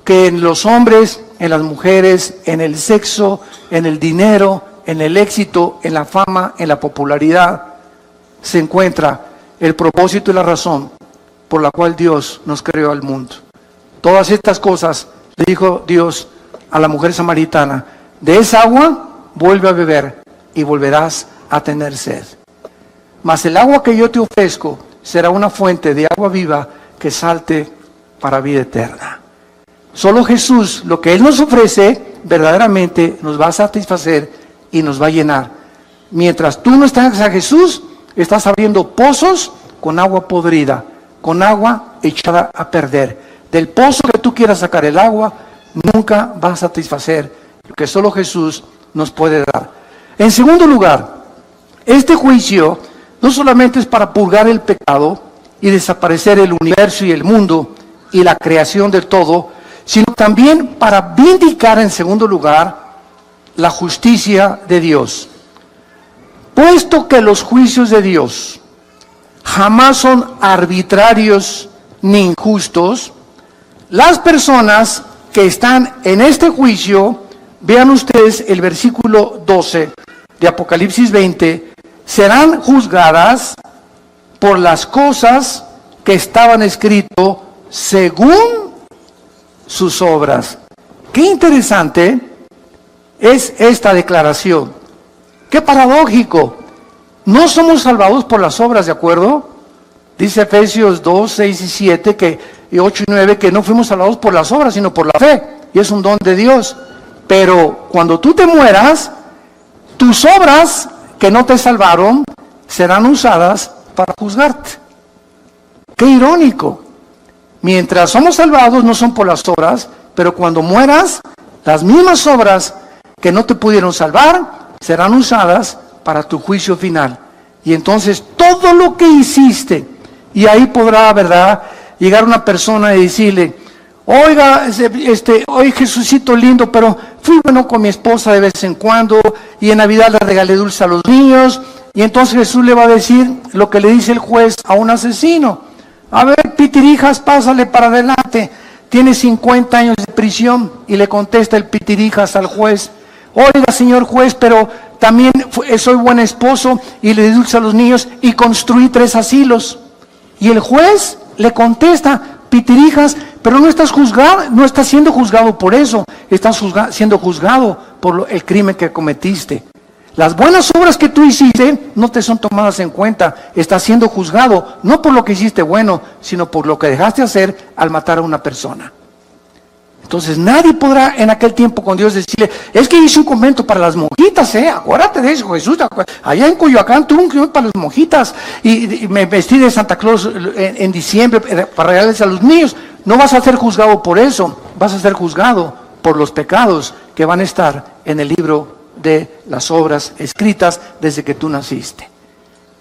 [SPEAKER 1] que en los hombres, en las mujeres, en el sexo, en el dinero, en el éxito, en la fama, en la popularidad, se encuentra el propósito y la razón por la cual Dios nos creó al mundo. Todas estas cosas le dijo Dios a la mujer samaritana: de esa agua vuelve a beber y volverás a tener sed. Mas el agua que yo te ofrezco será una fuente de agua viva que salte para vida eterna. Solo Jesús, lo que Él nos ofrece, verdaderamente nos va a satisfacer y nos va a llenar. Mientras tú no estás a Jesús, estás abriendo pozos con agua podrida, con agua echada a perder. Del pozo que tú quieras sacar el agua, nunca va a satisfacer lo que solo Jesús nos puede dar. En segundo lugar, este juicio no solamente es para purgar el pecado y desaparecer el universo y el mundo y la creación del todo, sino también para vindicar, en segundo lugar, la justicia de Dios. Puesto que los juicios de Dios jamás son arbitrarios ni injustos. Las personas que están en este juicio, vean ustedes el versículo 12 de Apocalipsis 20, serán juzgadas por las cosas que estaban escritas según sus obras. Qué interesante es esta declaración. Qué paradójico. No somos salvados por las obras, ¿de acuerdo? Dice Efesios 2, 6 y 7, y 8 y 9, que no fuimos salvados por las obras, sino por la fe. Y es un don de Dios. Pero cuando tú te mueras, tus obras que no te salvaron serán usadas para juzgarte. Qué irónico. Mientras somos salvados no son por las obras, pero cuando mueras, las mismas obras que no te pudieron salvar serán usadas para tu juicio final. Y entonces todo lo que hiciste, y ahí podrá, ¿verdad?, llegar una persona y decirle: oiga, oye, Jesucito lindo, pero fui bueno con mi esposa de vez en cuando, y en Navidad le regalé dulce a los niños. Y entonces Jesús le va a decir lo que le dice el juez a un asesino: a ver, pitirijas, pásale para adelante, tiene 50 años de prisión. Y le contesta el pitirijas al juez: oiga, señor juez, pero también soy buen esposo y le di dulce a los niños y construí 3 asilos. Y el juez le contesta: pitirijas, pero no estás siendo juzgado por eso, estás siendo juzgado por el crimen que cometiste. Las buenas obras que tú hiciste no te son tomadas en cuenta, estás siendo juzgado no por lo que hiciste bueno, sino por lo que dejaste hacer al matar a una persona. Entonces nadie podrá en aquel tiempo con Dios decirle: es que hice un convento para las monjitas, acuérdate de eso, Jesús, allá en Coyoacán tuve un convento para las monjitas, y me vestí de Santa Claus en diciembre para regalarles a los niños. No vas a ser juzgado por eso, vas a ser juzgado por los pecados que van a estar en el libro de las obras escritas desde que tú naciste.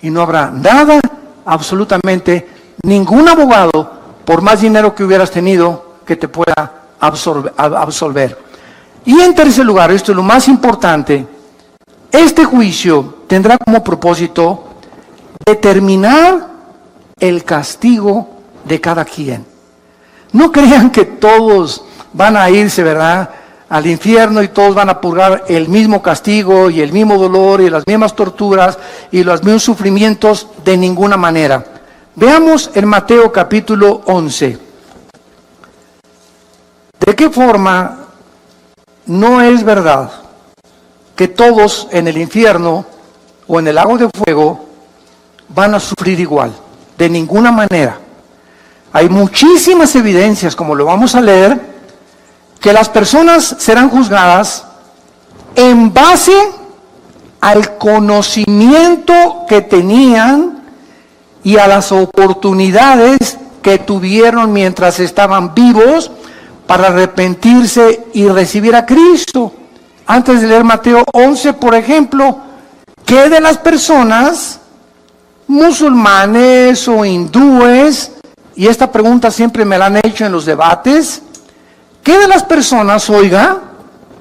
[SPEAKER 1] Y no habrá nada, absolutamente ningún abogado, por más dinero que hubieras tenido, que te pueda absolver. Y en tercer lugar, esto es lo más importante, este juicio tendrá como propósito determinar el castigo de cada quien. No crean que todos van a irse, ¿verdad?, al infierno y todos van a purgar el mismo castigo y el mismo dolor y las mismas torturas y los mismos sufrimientos, de ninguna manera. Veamos en Mateo capítulo 11. ¿De qué forma no es verdad que todos en el infierno o en el lago de fuego van a sufrir igual? De ninguna manera. Hay muchísimas evidencias, como lo vamos a leer, que las personas serán juzgadas en base al conocimiento que tenían y a las oportunidades que tuvieron mientras estaban vivos para arrepentirse y recibir a Cristo. Antes de leer Mateo 11, por ejemplo, ¿qué de las personas musulmanes o hindúes? Y esta pregunta siempre me la han hecho en los debates. ¿Qué de las personas, oiga,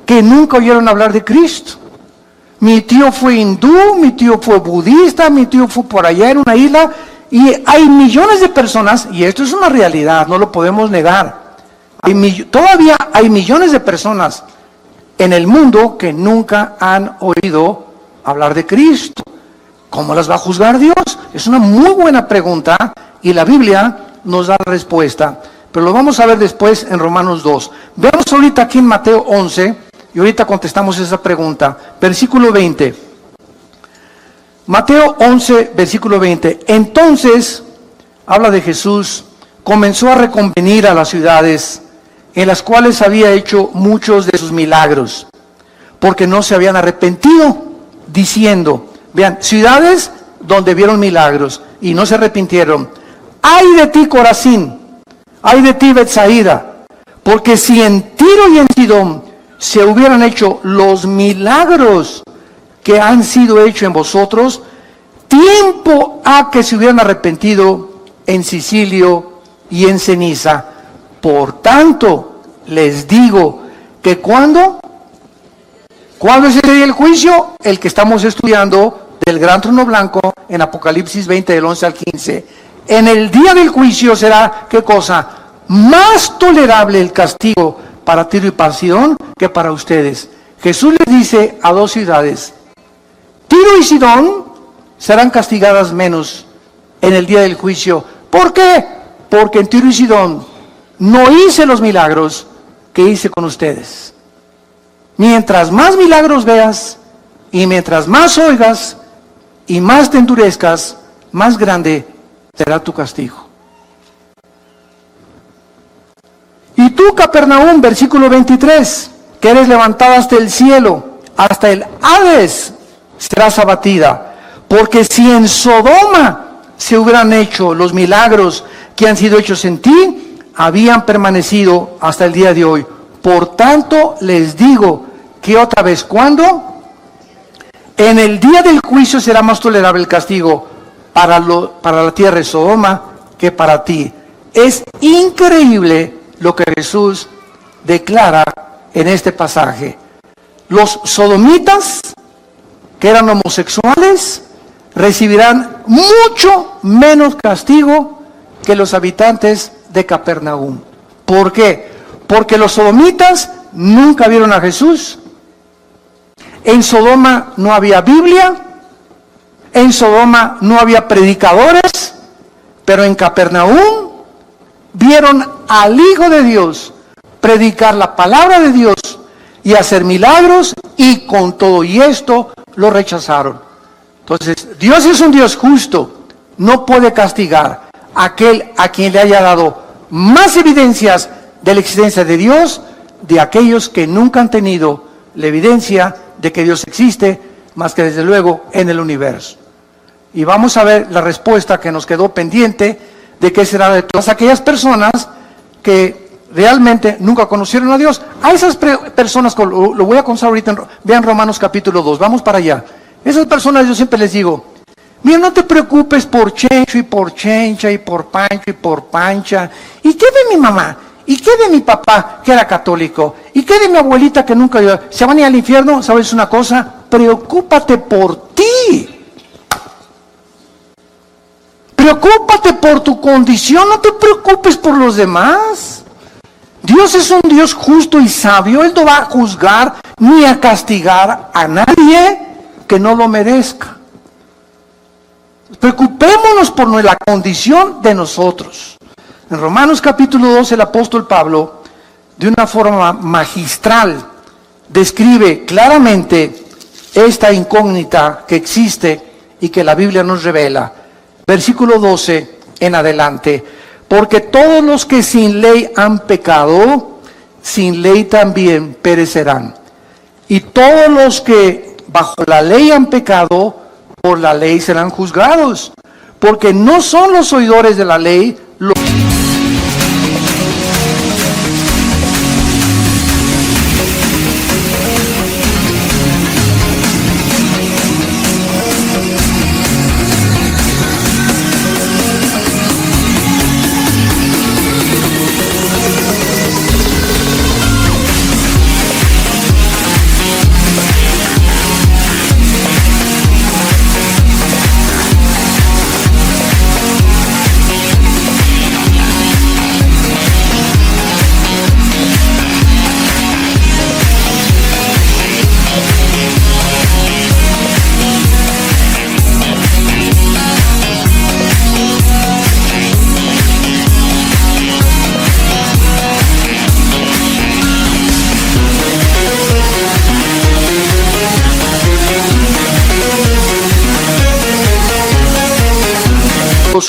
[SPEAKER 1] que nunca oyeron hablar de Cristo? Mi tío fue hindú, mi tío fue budista, mi tío fue por allá en una isla, y hay millones de personas, y esto es una realidad, no lo podemos negar. Todavía hay millones de personas en el mundo que nunca han oído hablar de Cristo. ¿Cómo las va a juzgar Dios? Es una muy buena pregunta, y la Biblia nos da la respuesta. Pero lo vamos a ver después en Romanos 2. Veamos ahorita aquí en Mateo 11, y ahorita contestamos esa pregunta. Versículo 20. Mateo 11, versículo 20. Entonces, habla de Jesús, comenzó a reconvenir a las ciudades en las cuales había hecho muchos de sus milagros, porque no se habían arrepentido, diciendo, vean, ciudades donde vieron milagros y no se arrepintieron. ¡Ay de ti, Corazín! ¡Ay de ti, Betsaida! Porque si en Tiro y en Sidón se hubieran hecho los milagros que han sido hechos en vosotros, tiempo ha que se hubieran arrepentido en Sicilio y en ceniza. Por tanto, les digo que ¿cuándo es el día del juicio? El que estamos estudiando del gran trono blanco en Apocalipsis 20, del 11 al 15. En el día del juicio será, ¿qué cosa? Más tolerable el castigo para Tiro y para Sidón que para ustedes. Jesús les dice a dos ciudades, Tiro y Sidón serán castigadas menos en el día del juicio. ¿Por qué? Porque en Tiro y Sidón no hice los milagros que hice con ustedes. Mientras más milagros veas y mientras más oigas y más te endurezcas, más grande será tu castigo. Y tú, Capernaum, versículo 23, que eres levantada hasta el cielo, hasta el Hades serás abatida. Porque si en Sodoma se hubieran hecho los milagros que han sido hechos en ti, habían permanecido hasta el día de hoy. Por tanto, les digo que otra vez, ¿cuándo? En el día del juicio será más tolerable el castigo para la tierra de Sodoma que para ti. Es increíble lo que Jesús declara en este pasaje. Los sodomitas, que eran homosexuales, recibirán mucho menos castigo que los habitantes de Capernaum. ¿Por qué? Porque los sodomitas nunca vieron a Jesús. En Sodoma no había Biblia, en Sodoma no había predicadores, pero en Capernaum vieron al Hijo de Dios predicar la palabra de Dios y hacer milagros, y con todo y esto lo rechazaron. Entonces, Dios es un Dios justo, no puede castigar a aquel a quien le haya dado más evidencias de la existencia de Dios, de aquellos que nunca han tenido la evidencia de que Dios existe, más que desde luego en el universo. Y vamos a ver la respuesta que nos quedó pendiente de qué será de todas aquellas personas que realmente nunca conocieron a Dios. A esas personas, lo voy a contar ahorita, vean Romanos capítulo 2, vamos para allá. Esas personas yo siempre les digo, mira, no te preocupes por Chencho y por Chencha y por Pancho y por Pancha. ¿Y qué de mi mamá? ¿Y qué de mi papá, que era católico? ¿Y qué de mi abuelita, que nunca se van a ir al infierno? ¿Sabes una cosa? Preocúpate por ti. Preocúpate por tu condición, no te preocupes por los demás. Dios es un Dios justo y sabio. Él no va a juzgar ni a castigar a nadie que no lo merezca. Preocupémonos por la condición de nosotros. En Romanos capítulo 2, el apóstol Pablo, de una forma magistral, describe claramente esta incógnita que existe y que la Biblia nos revela. Versículo 12 en adelante. Porque todos los que sin ley han pecado, sin ley también perecerán. Y todos los que bajo la ley han pecado, por la ley serán juzgados. Porque no son los oidores de la ley los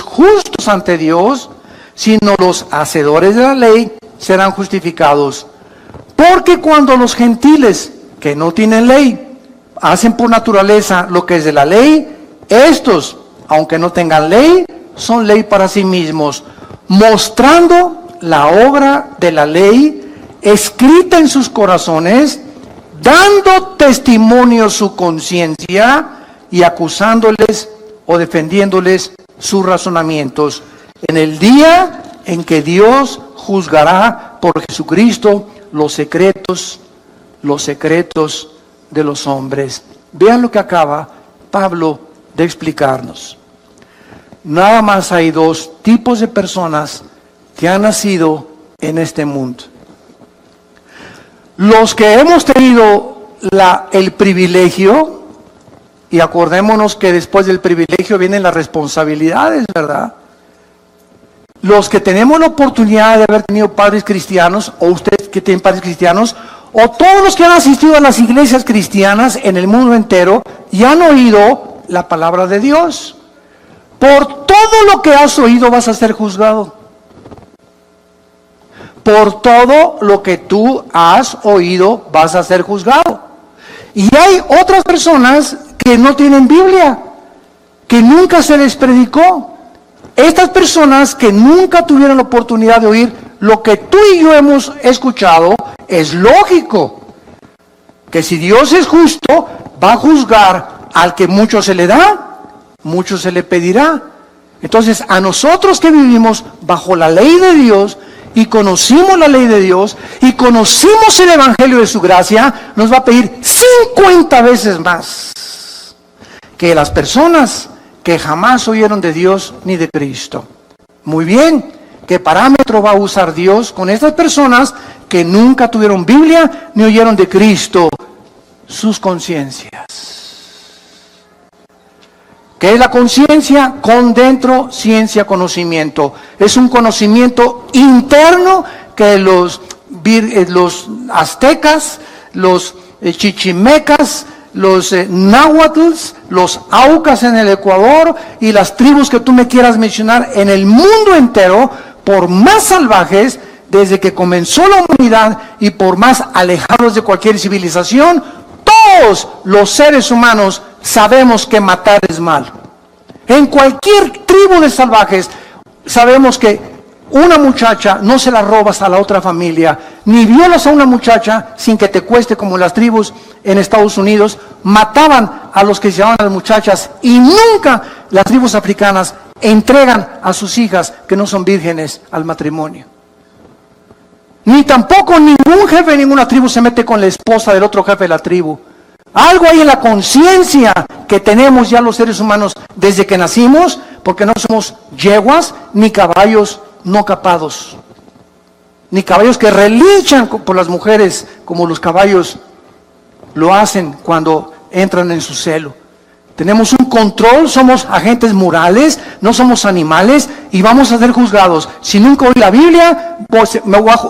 [SPEAKER 1] justos ante Dios, sino los hacedores de la ley serán justificados. Porque cuando los gentiles que no tienen ley hacen por naturaleza lo que es de la ley, estos, aunque no tengan ley, son ley para sí mismos, mostrando la obra de la ley escrita en sus corazones, dando testimonio su conciencia y acusándoles o defendiéndoles sus razonamientos, en el día en que Dios juzgará por Jesucristo los secretos de los hombres. Vean lo que acaba Pablo de explicarnos. Nada más hay dos tipos de personas que han nacido en este mundo. Los que hemos tenido el privilegio, y acordémonos que después del privilegio vienen las responsabilidades, ¿verdad? Los que tenemos la oportunidad de haber tenido padres cristianos, o ustedes que tienen padres cristianos, o todos los que han asistido a las iglesias cristianas en el mundo entero y han oído la palabra de Dios. Por todo lo que has oído vas a ser juzgado. Por todo lo que tú has oído vas a ser juzgado. Y hay otras personas que no tienen Biblia, que nunca se les predicó. Estas personas que nunca tuvieron la oportunidad de oír lo que tú y yo hemos escuchado, es lógico que si Dios es justo, va a juzgar al que mucho se le da, mucho se le pedirá. Entonces, a nosotros que vivimos bajo la ley de Dios y conocimos la ley de Dios y conocimos el evangelio de su gracia, nos va a pedir 50 veces más que las personas que jamás oyeron de Dios ni de Cristo. Muy bien, ¿qué parámetro va a usar Dios con estas personas que nunca tuvieron Biblia ni oyeron de Cristo? Sus conciencias. ¿Qué es la conciencia? Con dentro, ciencia, conocimiento. Es un conocimiento interno que los aztecas, los chichimecas, los náhuatls, los aucas en el Ecuador y las tribus que tú me quieras mencionar en el mundo entero, por más salvajes desde que comenzó la humanidad y por más alejados de cualquier civilización, todos los seres humanos sabemos que matar es malo. En cualquier tribu de salvajes sabemos que una muchacha no se la robas a la otra familia, ni violas a una muchacha sin que te cueste, como las tribus en Estados Unidos mataban a los que se llamaban las muchachas, y nunca las tribus africanas entregan a sus hijas que no son vírgenes al matrimonio. Ni tampoco ningún jefe de ninguna tribu se mete con la esposa del otro jefe de la tribu. Algo hay en la conciencia que tenemos ya los seres humanos desde que nacimos, porque no somos yeguas ni caballos no capados, ni caballos que relinchan por las mujeres como los caballos lo hacen cuando entran en su celo. Tenemos un control, somos agentes morales, no somos animales y vamos a ser juzgados. Si nunca oí la Biblia, pues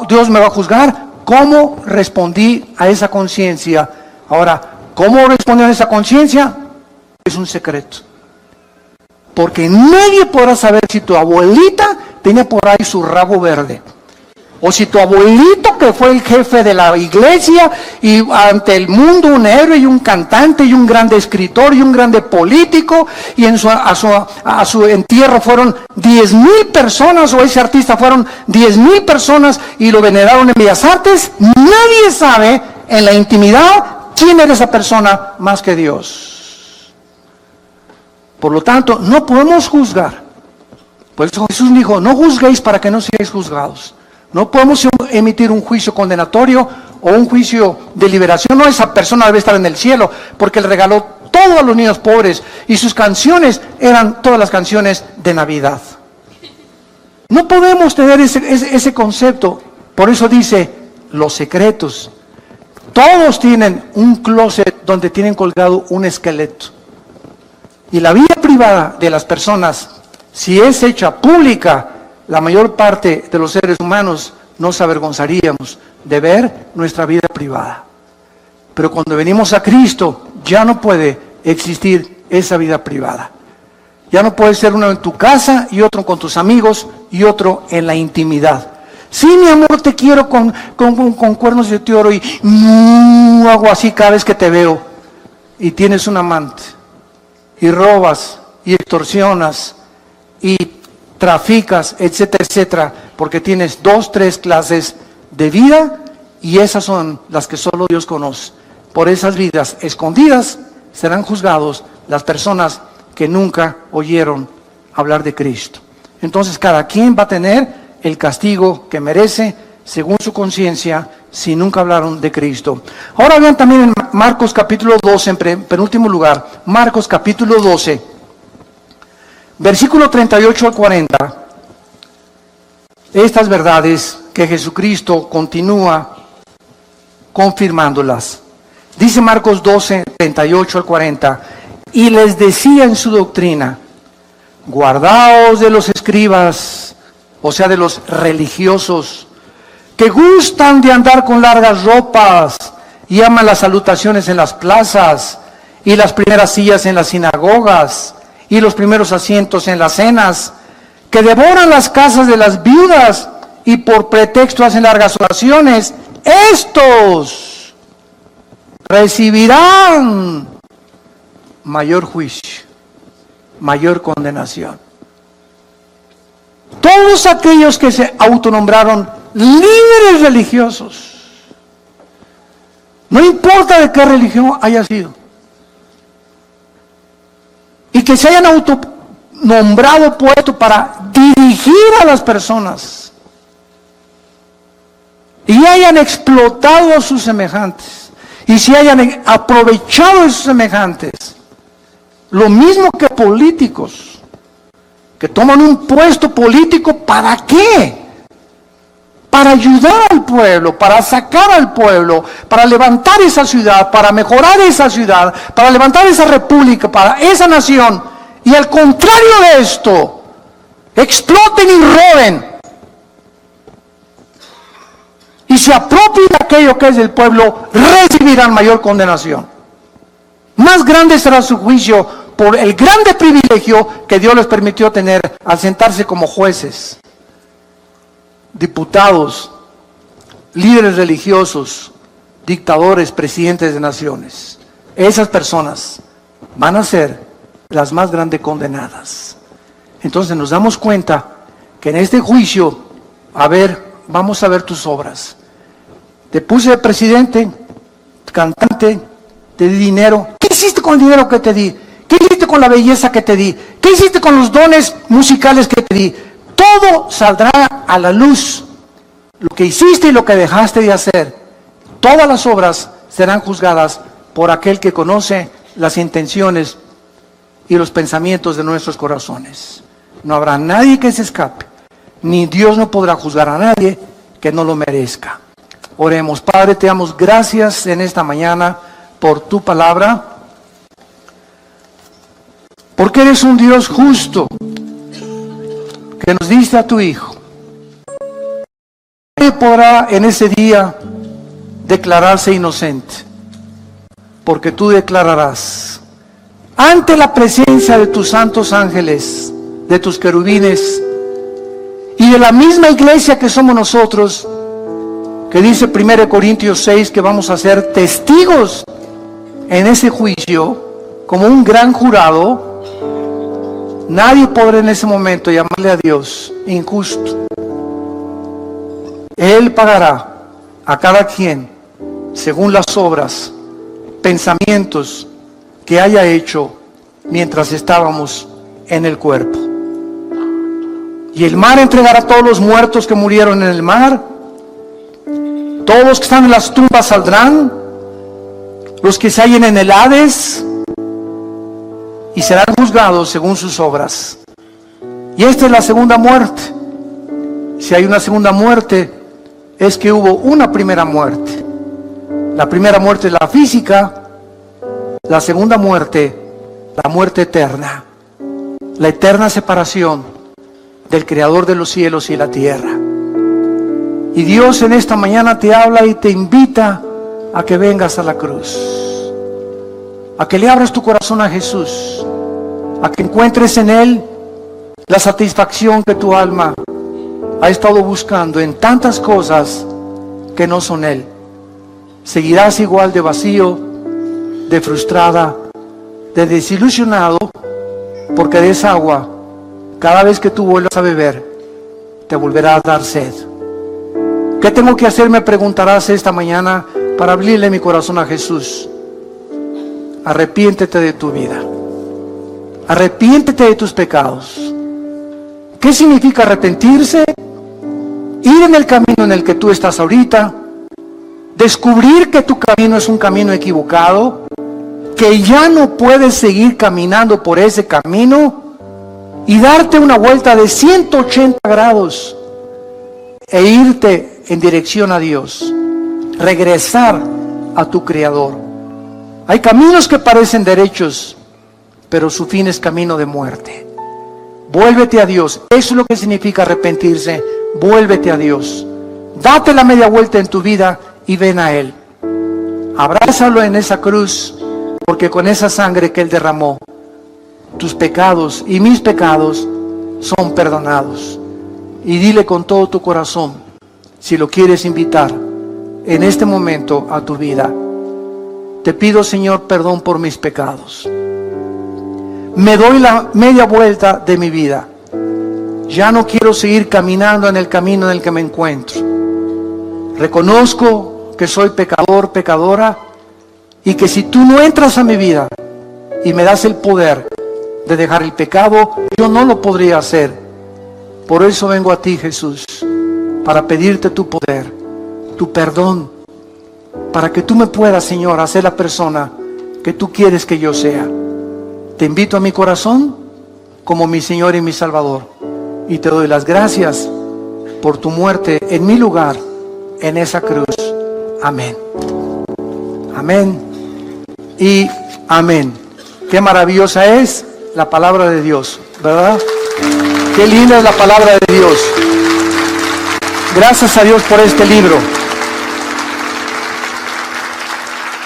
[SPEAKER 1] Dios me va a juzgar. ¿Cómo respondí a esa conciencia? Ahora, ¿cómo respondí a esa conciencia? Es un secreto. Porque nadie podrá saber si tu abuelita tenía por ahí su rabo verde. O si tu abuelito, que fue el jefe de la iglesia y ante el mundo un héroe y un cantante y un grande escritor y un grande político, y a su entierro fueron 10,000 personas, o ese artista fueron 10,000 personas y lo veneraron en Bellas Artes, nadie sabe en la intimidad quién era esa persona más que Dios. Por lo tanto, no podemos juzgar. Por eso Jesús dijo, no juzguéis para que no seáis juzgados. No podemos emitir un juicio condenatorio o un juicio de liberación. No, esa persona debe estar en el cielo porque Él regaló todo a los niños pobres y sus canciones eran todas las canciones de Navidad. No podemos tener ese concepto. Por eso dice, los secretos. Todos tienen un closet donde tienen colgado un esqueleto. Y la vida privada de las personas, si es hecha pública, la mayor parte de los seres humanos nos avergonzaríamos de ver nuestra vida privada. Pero cuando venimos a Cristo, ya no puede existir esa vida privada. Ya no puede ser uno en tu casa y otro con tus amigos y otro en la intimidad. Sí, mi amor, te quiero con cuernos de oro y hago así cada vez que te veo. Y tienes un amante. Y robas y extorsionas y traficas, etcétera, etcétera, porque tienes 2, 3 clases de vida y esas son las que solo Dios conoce. Por esas vidas escondidas serán juzgados las personas que nunca oyeron hablar de Cristo. Entonces cada quien va a tener el castigo que merece según su conciencia si nunca hablaron de Cristo. Ahora vean también en Marcos capítulo 12, en penúltimo lugar, Marcos capítulo 12. Versículo 38 al 40. Estas verdades que Jesucristo continúa confirmándolas. Dice Marcos 12, 38 al 40. Y les decía en su doctrina: guardaos de los escribas, o sea, de los religiosos, que gustan de andar con largas ropas y aman las salutaciones en las plazas y las primeras sillas en las sinagogas y los primeros asientos en las cenas, que devoran las casas de las viudas y por pretexto hacen largas oraciones. Estos recibirán mayor juicio, mayor condenación. Todos aquellos que se autonombraron líderes religiosos, no importa de qué religión haya sido, y que se hayan autonombrado puesto para dirigir a las personas y hayan explotado a sus semejantes y se hayan aprovechado de sus semejantes, lo mismo que políticos que toman un puesto político, ¿para qué? Para ayudar al pueblo, para sacar al pueblo, para levantar esa ciudad, para mejorar esa ciudad, para levantar esa república, para esa nación. Y al contrario de esto, exploten y roben y se apropien de aquello que es del pueblo, recibirán mayor condenación. Más grande será su juicio por el grande privilegio que Dios les permitió tener al sentarse como jueces, diputados, líderes religiosos, dictadores, presidentes de naciones. Esas personas van a ser las más grandes condenadas. Entonces nos damos cuenta que en este juicio, vamos a ver tus obras. Te puse de presidente, cantante, te di dinero. ¿Qué hiciste con el dinero que te di? ¿Qué hiciste con la belleza que te di? ¿Qué hiciste con los dones musicales que te di? Todo saldrá a la luz. Lo que hiciste y lo que dejaste de hacer. Todas las obras serán juzgadas por aquel que conoce las intenciones y los pensamientos de nuestros corazones. No habrá nadie que se escape. Ni Dios no podrá juzgar a nadie que no lo merezca. Oremos. Padre, te damos gracias en esta mañana por tu palabra. Porque eres un Dios justo, que nos diste a tu Hijo. Nadie podrá en ese día declararse inocente, porque tú declararás ante la presencia de tus santos ángeles, de tus querubines, y de la misma iglesia que somos nosotros, que dice 1 Corintios 6 que vamos a ser testigos en ese juicio, como un gran jurado. Nadie podrá en ese momento llamarle a Dios injusto. Él pagará a cada quien según las obras, pensamientos que haya hecho mientras estábamos en el cuerpo. Y el mar entregará a todos los muertos que murieron en el mar. Todos los que están en las tumbas saldrán, los que se hallen en el Hades, y serán juzgados según sus obras. Y esta es la segunda muerte. Si hay una segunda muerte, es que hubo una primera muerte. La primera muerte es la física, la segunda muerte, la muerte eterna, la eterna separación del Creador de los cielos y la tierra. Y Dios en esta mañana te habla y te invita a que vengas a la cruz, a que le abras tu corazón a Jesús, a que encuentres en Él la satisfacción que tu alma ha estado buscando en tantas cosas que no son Él. Seguirás igual de vacío, de frustrada, de desilusionado, porque de esa agua, cada vez que tú vuelvas a beber, te volverá a dar sed. ¿Qué tengo que hacer? Me preguntarás esta mañana para abrirle mi corazón a Jesús. Arrepiéntete de tu vida. Arrepiéntete de tus pecados. ¿Qué significa arrepentirse? Ir en el camino en el que tú estás ahorita, descubrir que tu camino es un camino equivocado, que ya no puedes seguir caminando por ese camino y darte una vuelta de 180 grados e irte en dirección a Dios, regresar a tu Creador. Hay caminos que parecen derechos, pero su fin es camino de muerte. Vuélvete a Dios. Eso es lo que significa arrepentirse. Vuélvete a Dios. Date la media vuelta en tu vida y ven a Él. Abrázalo en esa cruz, porque con esa sangre que Él derramó, tus pecados y mis pecados son perdonados. Y dile con todo tu corazón, si lo quieres invitar en este momento a tu vida: te pido, Señor, perdón por mis pecados. Me doy la media vuelta de mi vida. Ya no quiero seguir caminando en el camino en el que me encuentro. Reconozco que soy pecador, pecadora, y que si tú no entras a mi vida y me das el poder de dejar el pecado, yo no lo podría hacer. Por eso vengo a ti, Jesús, para pedirte tu poder, tu perdón, para que tú me puedas, Señor, hacer la persona que tú quieres que yo sea. Te invito a mi corazón como mi Señor y mi Salvador, y te doy las gracias por tu muerte en mi lugar, en esa cruz. Amén. Amén y amén. Qué maravillosa es la palabra de Dios, ¿verdad? Qué linda es la palabra de Dios. Gracias a Dios por este libro.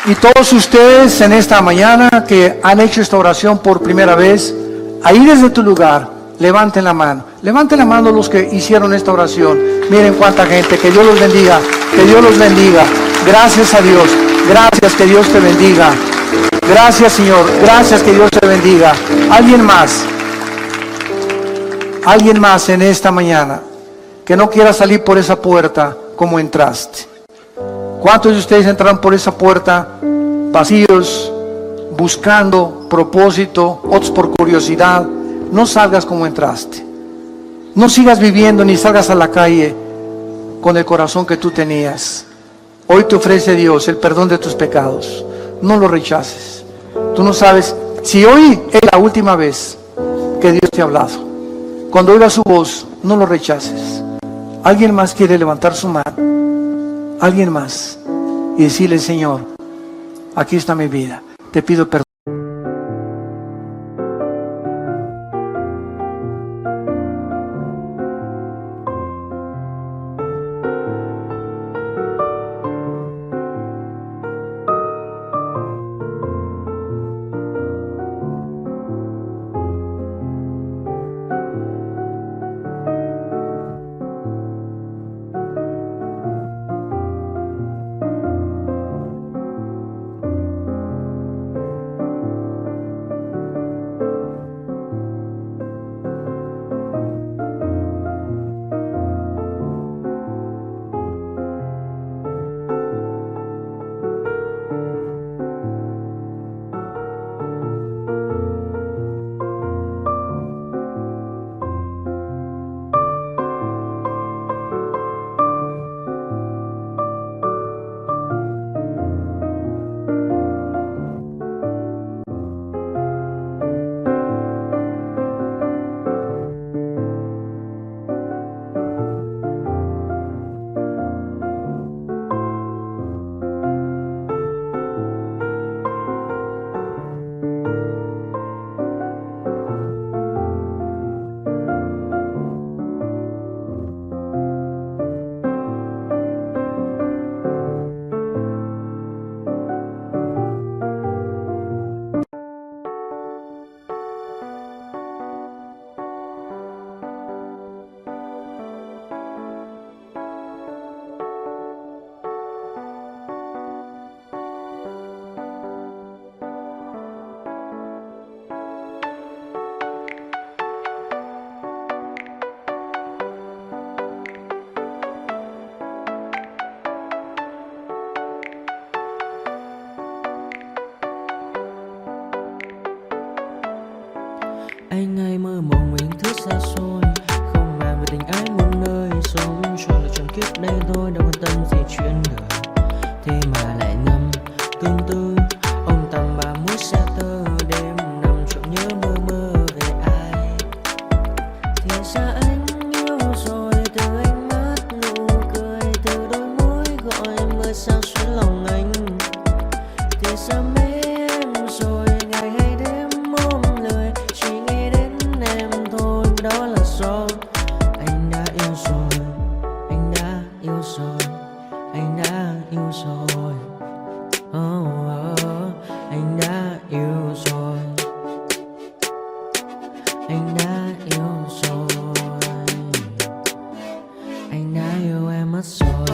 [SPEAKER 1] Y todos ustedes en esta mañana que han hecho esta oración por primera vez, ahí desde tu lugar, levanten la mano. Levanten la mano los que hicieron esta oración. Miren cuánta gente. Que Dios los bendiga. Que Dios los bendiga. Gracias a Dios. Gracias, que Dios te bendiga. Gracias, Señor. Gracias, que Dios te bendiga. ¿Alguien más? ¿Alguien más en esta mañana que no quiera salir por esa puerta como entraste? ¿Cuántos de ustedes entraron por esa puerta vacíos, buscando propósito, otros por curiosidad? No salgas como entraste. No sigas viviendo ni salgas a la calle con el corazón que tú tenías. Hoy te ofrece Dios el perdón de tus pecados. No lo rechaces. Tú no sabes si hoy es la última vez que Dios te ha hablado. Cuando oigas su voz, no lo rechaces. ¿Alguien más quiere levantar su mano? ¿Alguien más? Y decirle: Señor, aquí está mi vida. Te pido perdón.
[SPEAKER 2] Anh hay mơ mộng mình thức xa xôi, không màng về tình ái muôn nơi, sống cho là trọn kiếp đây thôi, đâu quan tâm gì chuyện đời. Thế mà lại ngâm tương tư ông tầm bà mối xa tơ, đêm nằm trộm nhớ mơ mơ về ai. yêu rồi, anh đã yêu rồi, anh đã yêu em mất rồi.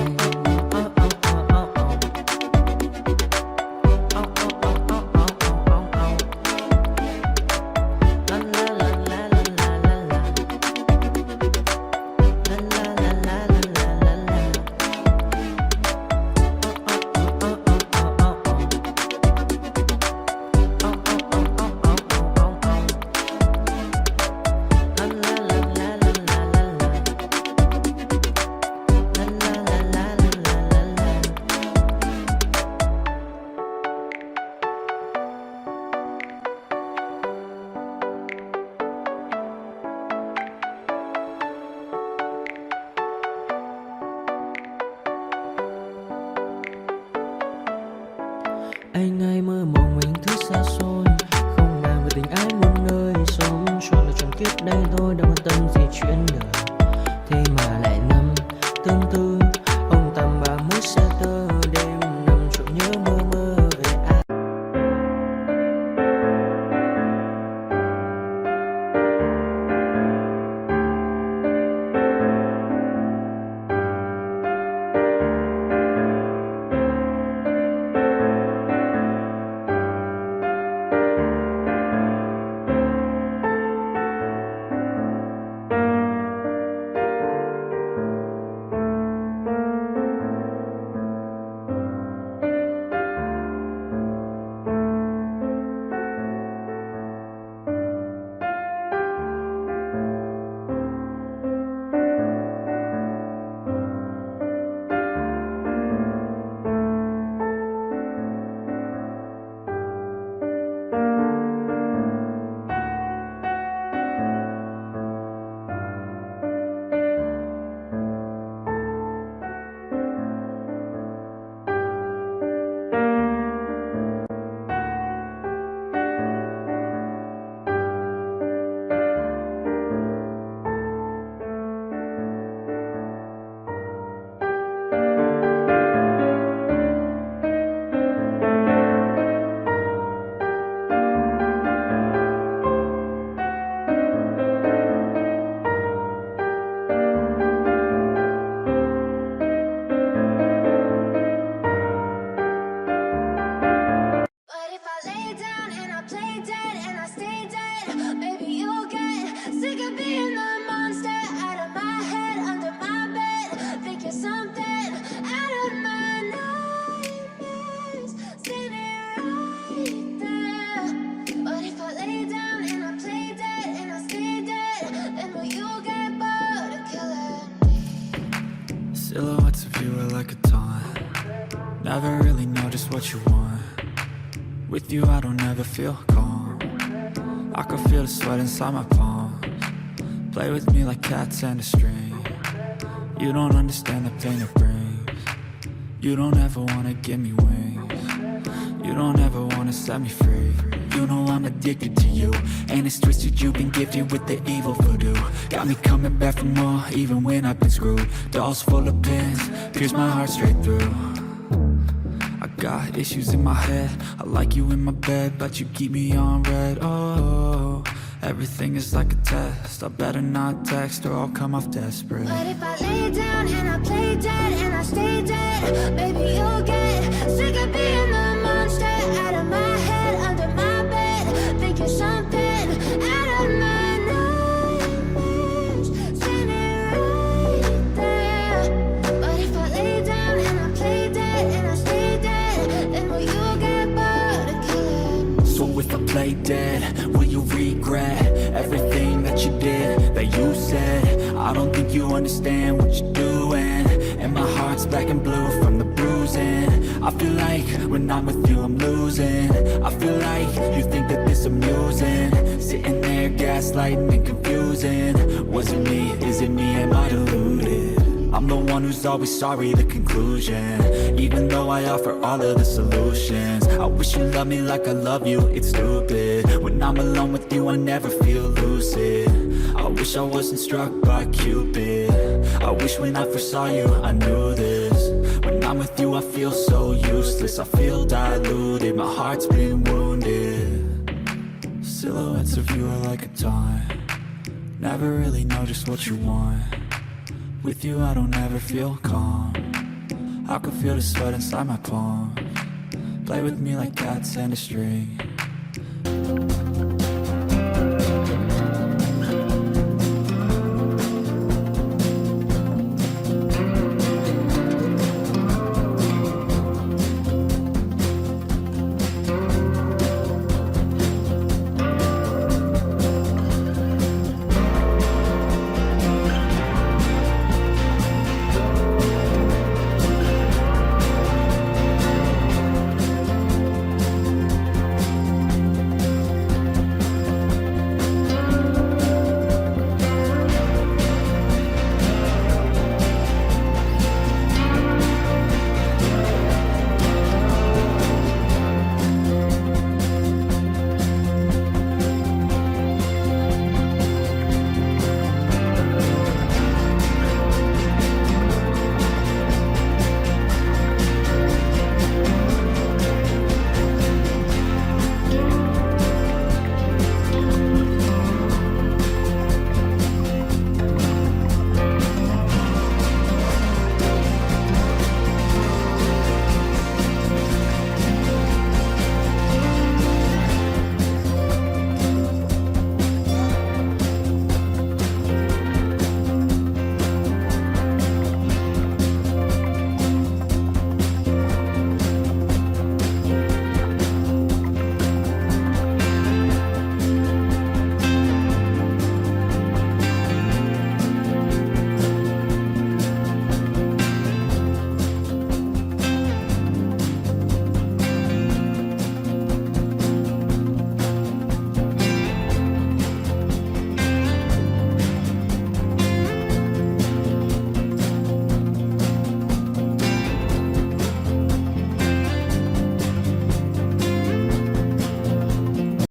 [SPEAKER 2] Anh hay mơ mộng mình thứ xa xôi, không ngờ về tình ái muôn nơi, sống cho là trọn kiếp đây thôi, đâu quan tâm gì chuyện đời. Thế mà lại nằm tương tư, ông tầm bà mối xe tơ, đêm nằm trộm nhớ mơ mơ về ai.
[SPEAKER 3] But if I lay down and I play dead and I stay dead, maybe you'll get sick of being the monster out of my head, under my bed, thinking something out of my nightmares, standing right there. But if I lay down and I play dead and I stay dead, then will you get bored of killing me?
[SPEAKER 4] Silhouettes of you are like a taunt. Never really know just what you want. With you I don't ever feel calm. I can feel the sweat inside my palms. Play with me like cats and a string. You don't understand the pain it brings. You don't ever wanna give me wings. You don't ever wanna set me free. You know I'm addicted to you, and it's twisted, you've been gifted with the evil voodoo. Got me coming back for more, even when I've been screwed. Dolls full of pins, pierce my heart straight through. I got issues in my head, I like you in my bed, but you keep me on red. Oh, everything is like a test, I better not text or I'll come off desperate.
[SPEAKER 3] But if I lay down and I play dead and I stay dead, maybe you'll get sick of being the monster out of my head, under my bed, thinking something out of my nightmares, standing right there. But if I lay down and I play dead and I stay dead, then will you get bored of killing me?
[SPEAKER 4] So if I play dead, will you regret everything that you did, that you said? I don't think you understand what you're doing, and my heart's black and blue from the bruising. I feel like when I'm with you I'm losing. I feel like you think that this amusing, sitting there gaslighting and confusing. Was it me? Is it me? Am I deluded? I'm the one who's always sorry, the conclusion. Even though I offer all of the solutions, I wish you loved me like I love you, it's stupid. When I'm alone with you I never feel lucid. I wish I wasn't struck by Cupid. I wish when I first saw you I knew this. When I'm with you I feel so useless, I feel diluted, my heart's been wounded. Parts of you are like a taunt. Never really know just what you want. With you I don't ever feel calm. I can feel the sweat inside my palms. Play with me like cats and a string.